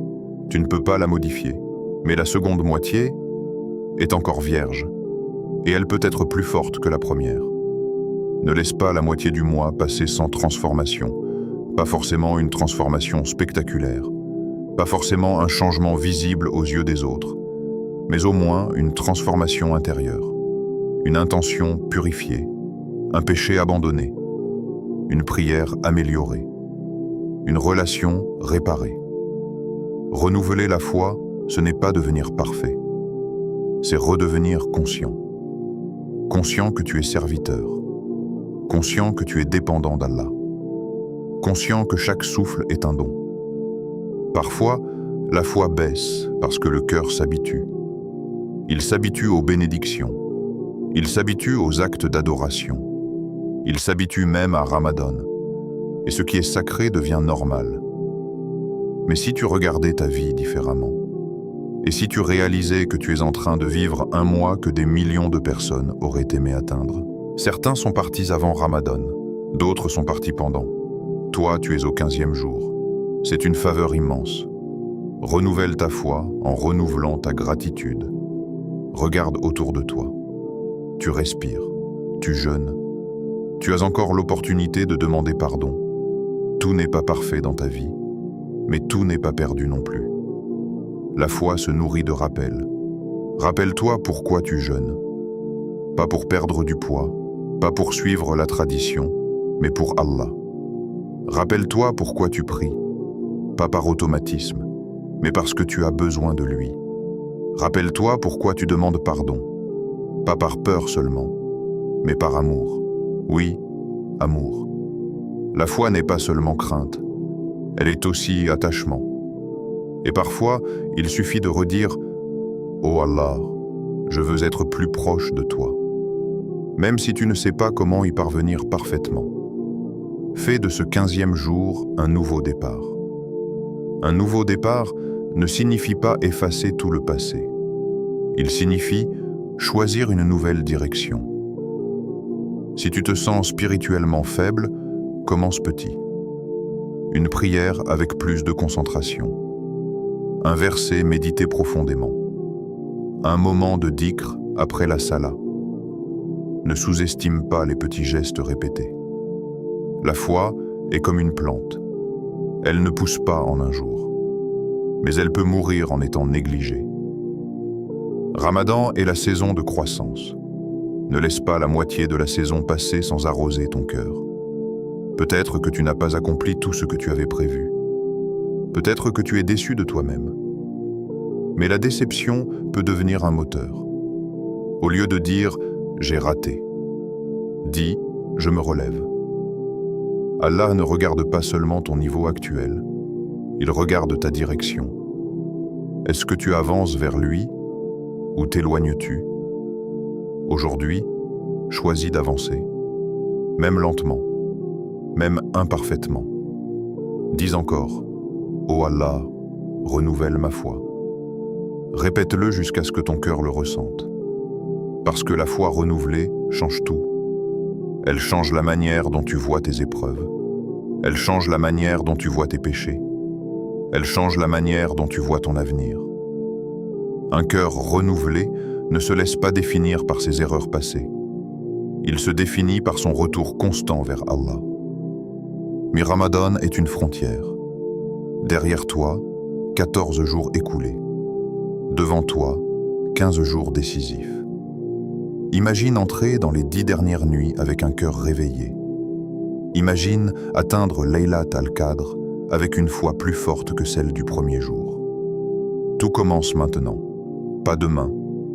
Tu ne peux pas la modifier. Mais la seconde moitié est encore vierge. Et elle peut être plus forte que la première. Ne laisse pas la moitié du mois passer sans transformation. Pas forcément une transformation spectaculaire. Pas forcément un changement visible aux yeux des autres. Mais au moins une transformation intérieure. Une intention purifiée. Un péché abandonné. Une prière améliorée. Une relation réparée. Renouveler la foi, ce n'est pas devenir parfait. C'est redevenir conscient. Conscient que tu es serviteur. Conscient que tu es dépendant d'Allah. Conscient que chaque souffle est un don. Parfois, la foi baisse parce que le cœur s'habitue. Il s'habitue aux bénédictions. Il s'habitue aux actes d'adoration. Il s'habitue même à Ramadan. Et ce qui est sacré devient normal. Mais si tu regardais ta vie différemment, et si tu réalisais que tu es en train de vivre un mois que des millions de personnes auraient aimé atteindre. Certains sont partis avant Ramadan, d'autres sont partis pendant. Toi, tu es au 15e jour. C'est une faveur immense. Renouvelle ta foi en renouvelant ta gratitude. Regarde autour de toi. Tu respires, tu jeûnes. Tu as encore l'opportunité de demander pardon. Tout n'est pas parfait dans ta vie, mais tout n'est pas perdu non plus. La foi se nourrit de rappels. Rappelle-toi pourquoi tu jeûnes. Pas pour perdre du poids, pas pour suivre la tradition, mais pour Allah. Rappelle-toi pourquoi tu pries, pas par automatisme, mais parce que tu as besoin de lui. Rappelle-toi pourquoi tu demandes pardon, pas par peur seulement, mais par amour. Oui, amour. La foi n'est pas seulement crainte, elle est aussi attachement. Et parfois, il suffit de redire « Oh Allah, je veux être plus proche de toi », même si tu ne sais pas comment y parvenir parfaitement. Fais de ce 15e jour un nouveau départ. Un nouveau départ ne signifie pas effacer tout le passé. Il signifie choisir une nouvelle direction. Si tu te sens spirituellement faible, commence petit. Une prière avec plus de concentration. Un verset médité profondément. Un moment de dhikr après la salat. Ne sous-estime pas les petits gestes répétés. La foi est comme une plante. Elle ne pousse pas en un jour, mais elle peut mourir en étant négligée. Ramadan est la saison de croissance. Ne laisse pas la moitié de la saison passer sans arroser ton cœur. Peut-être que tu n'as pas accompli tout ce que tu avais prévu. Peut-être que tu es déçu de toi-même. Mais la déception peut devenir un moteur. Au lieu de dire « j'ai raté », dis « je me relève ». Allah ne regarde pas seulement ton niveau actuel, il regarde ta direction. Est-ce que tu avances vers lui ou t'éloignes-tu? Aujourd'hui, choisis d'avancer, même lentement, même imparfaitement. Dis encore « Oh Allah, renouvelle ma foi ». Répète-le jusqu'à ce que ton cœur le ressente. Parce que la foi renouvelée change tout. Elle change la manière dont tu vois tes épreuves. Elle change la manière dont tu vois tes péchés. Elle change la manière dont tu vois ton avenir. Un cœur renouvelé ne se laisse pas définir par ses erreurs passées. Il se définit par son retour constant vers Allah. Mi-Ramadan est une frontière. Derrière toi, 14 jours écoulés. Devant toi, 15 jours décisifs. Imagine entrer dans les 10 dernières nuits avec un cœur réveillé. Imagine atteindre Laylat al-Qadr avec une foi plus forte que celle du premier jour. Tout commence maintenant. Pas demain,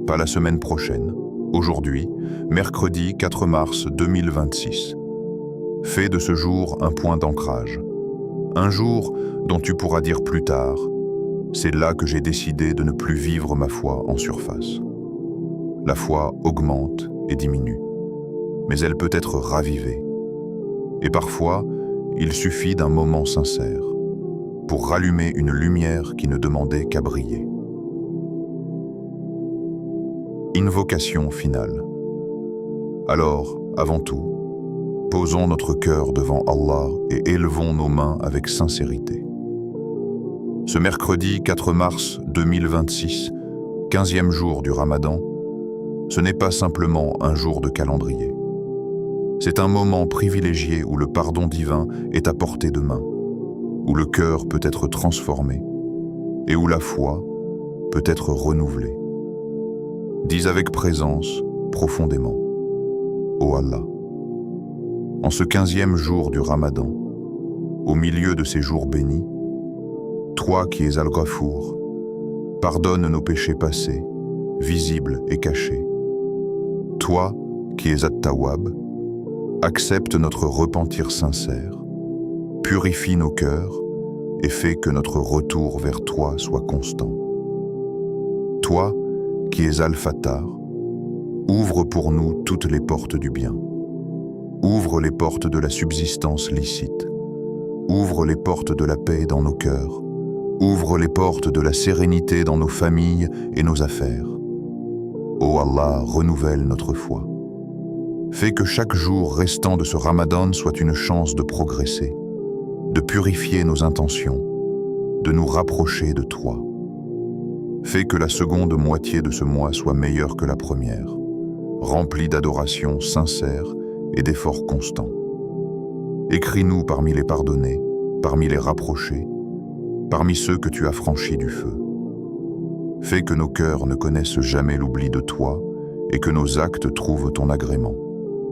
pas la semaine prochaine. Aujourd'hui, mercredi 4 mars 2026. Fais de ce jour un point d'ancrage. Un jour dont tu pourras dire plus tard « C'est là que j'ai décidé de ne plus vivre ma foi en surface ». La foi augmente et diminue, mais elle peut être ravivée. Et parfois, il suffit d'un moment sincère pour rallumer une lumière qui ne demandait qu'à briller. Invocation finale. Alors, avant tout, Posons notre cœur devant Allah et élevons nos mains avec sincérité. Ce mercredi 4 mars 2026, 15e jour du Ramadan, ce n'est pas simplement un jour de calendrier. C'est un moment privilégié où le pardon divin est à portée de main, où le cœur peut être transformé et où la foi peut être renouvelée. Dis avec présence, profondément, ô Allah. En ce 15e jour du Ramadan, au milieu de ces jours bénis, toi qui es Al-Ghafour, pardonne nos péchés passés, visibles et cachés. Toi qui es At-Tawwab, accepte notre repentir sincère, purifie nos cœurs et fais que notre retour vers toi soit constant. Toi qui es Al-Fattar, ouvre pour nous toutes les portes du bien. Ouvre les portes de la subsistance licite. Ouvre les portes de la paix dans nos cœurs. Ouvre les portes de la sérénité dans nos familles et nos affaires. Ô Allah, renouvelle notre foi. Fais que chaque jour restant de ce Ramadan soit une chance de progresser, de purifier nos intentions, de nous rapprocher de toi. Fais que la seconde moitié de ce mois soit meilleure que la première, remplie d'adoration sincère et d'efforts constants. Écris-nous parmi les pardonnés, parmi les rapprochés, parmi ceux que tu as franchis du feu. Fais que nos cœurs ne connaissent jamais l'oubli de toi et que nos actes trouvent ton agrément.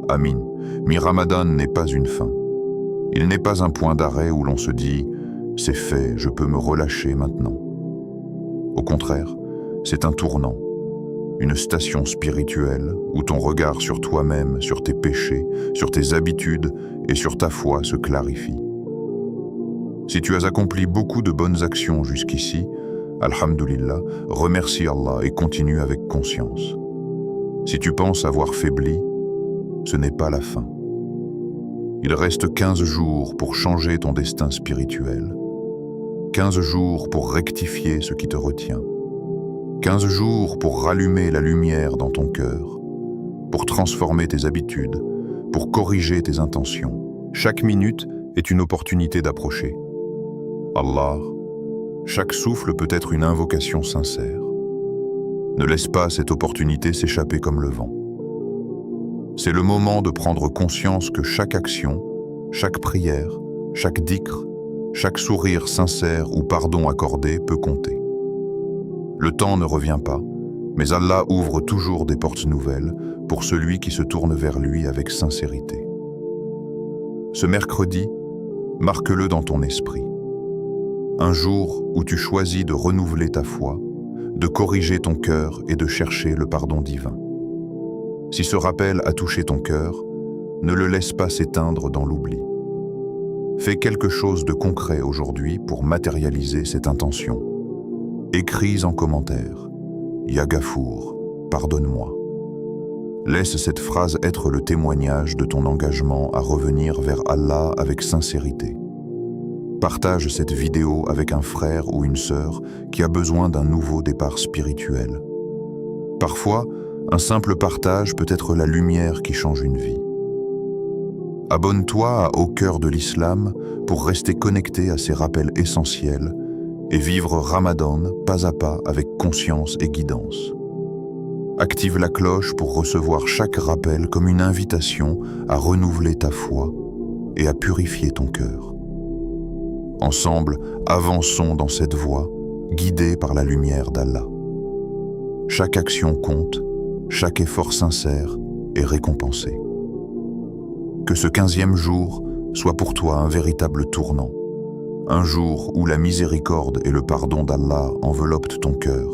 Amin. Mi-Ramadan n'est pas une fin. Il n'est pas un point d'arrêt où l'on se dit « c'est fait, je peux me relâcher maintenant ». Au contraire, c'est un tournant, une station spirituelle où ton regard sur toi-même, sur tes péchés, sur tes habitudes et sur ta foi se clarifie. Si tu as accompli beaucoup de bonnes actions jusqu'ici, Alhamdulillah, remercie Allah et continue avec conscience. Si tu penses avoir faibli, ce n'est pas la fin. Il reste 15 jours pour changer ton destin spirituel. 15 jours pour rectifier ce qui te retient. 15 jours pour rallumer la lumière dans ton cœur, pour transformer tes habitudes, pour corriger tes intentions. Chaque minute est une opportunité d'approcher Allah. Chaque souffle peut être une invocation sincère. Ne laisse pas cette opportunité s'échapper comme le vent. C'est le moment de prendre conscience que chaque action, chaque prière, chaque dhikr, chaque sourire sincère ou pardon accordé peut compter. Le temps ne revient pas, mais Allah ouvre toujours des portes nouvelles pour celui qui se tourne vers lui avec sincérité. Ce mercredi, marque-le dans ton esprit. Un jour où tu choisis de renouveler ta foi, de corriger ton cœur et de chercher le pardon divin. Si ce rappel a touché ton cœur, ne le laisse pas s'éteindre dans l'oubli. Fais quelque chose de concret aujourd'hui pour matérialiser cette intention. Écris en commentaire « Ya Ghafour, pardonne-moi ». Laisse cette phrase être le témoignage de ton engagement à revenir vers Allah avec sincérité. Partage cette vidéo avec un frère ou une sœur qui a besoin d'un nouveau départ spirituel. Parfois, un simple partage peut être la lumière qui change une vie. Abonne-toi à Au cœur de l'Islam pour rester connecté à ces rappels essentiels et vivre Ramadan pas à pas avec conscience et guidance. Active la cloche pour recevoir chaque rappel comme une invitation à renouveler ta foi et à purifier ton cœur. Ensemble, avançons dans cette voie, guidés par la lumière d'Allah. Chaque action compte, chaque effort sincère est récompensé. Que ce 15e jour soit pour toi un véritable tournant, un jour où la miséricorde et le pardon d'Allah enveloppent ton cœur,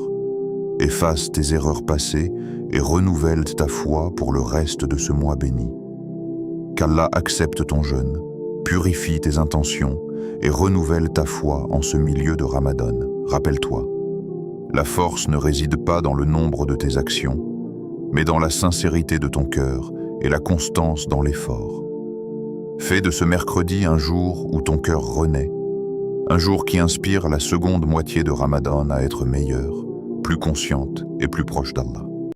efface tes erreurs passées et renouvelle ta foi pour le reste de ce mois béni. Qu'Allah accepte ton jeûne, purifie tes intentions et renouvelle ta foi en ce milieu de Ramadan. Rappelle-toi, la force ne réside pas dans le nombre de tes actions, mais dans la sincérité de ton cœur et la constance dans l'effort. Fais de ce mercredi un jour où ton cœur renaît, un jour qui inspire la seconde moitié de Ramadan à être meilleure, plus consciente et plus proche d'Allah.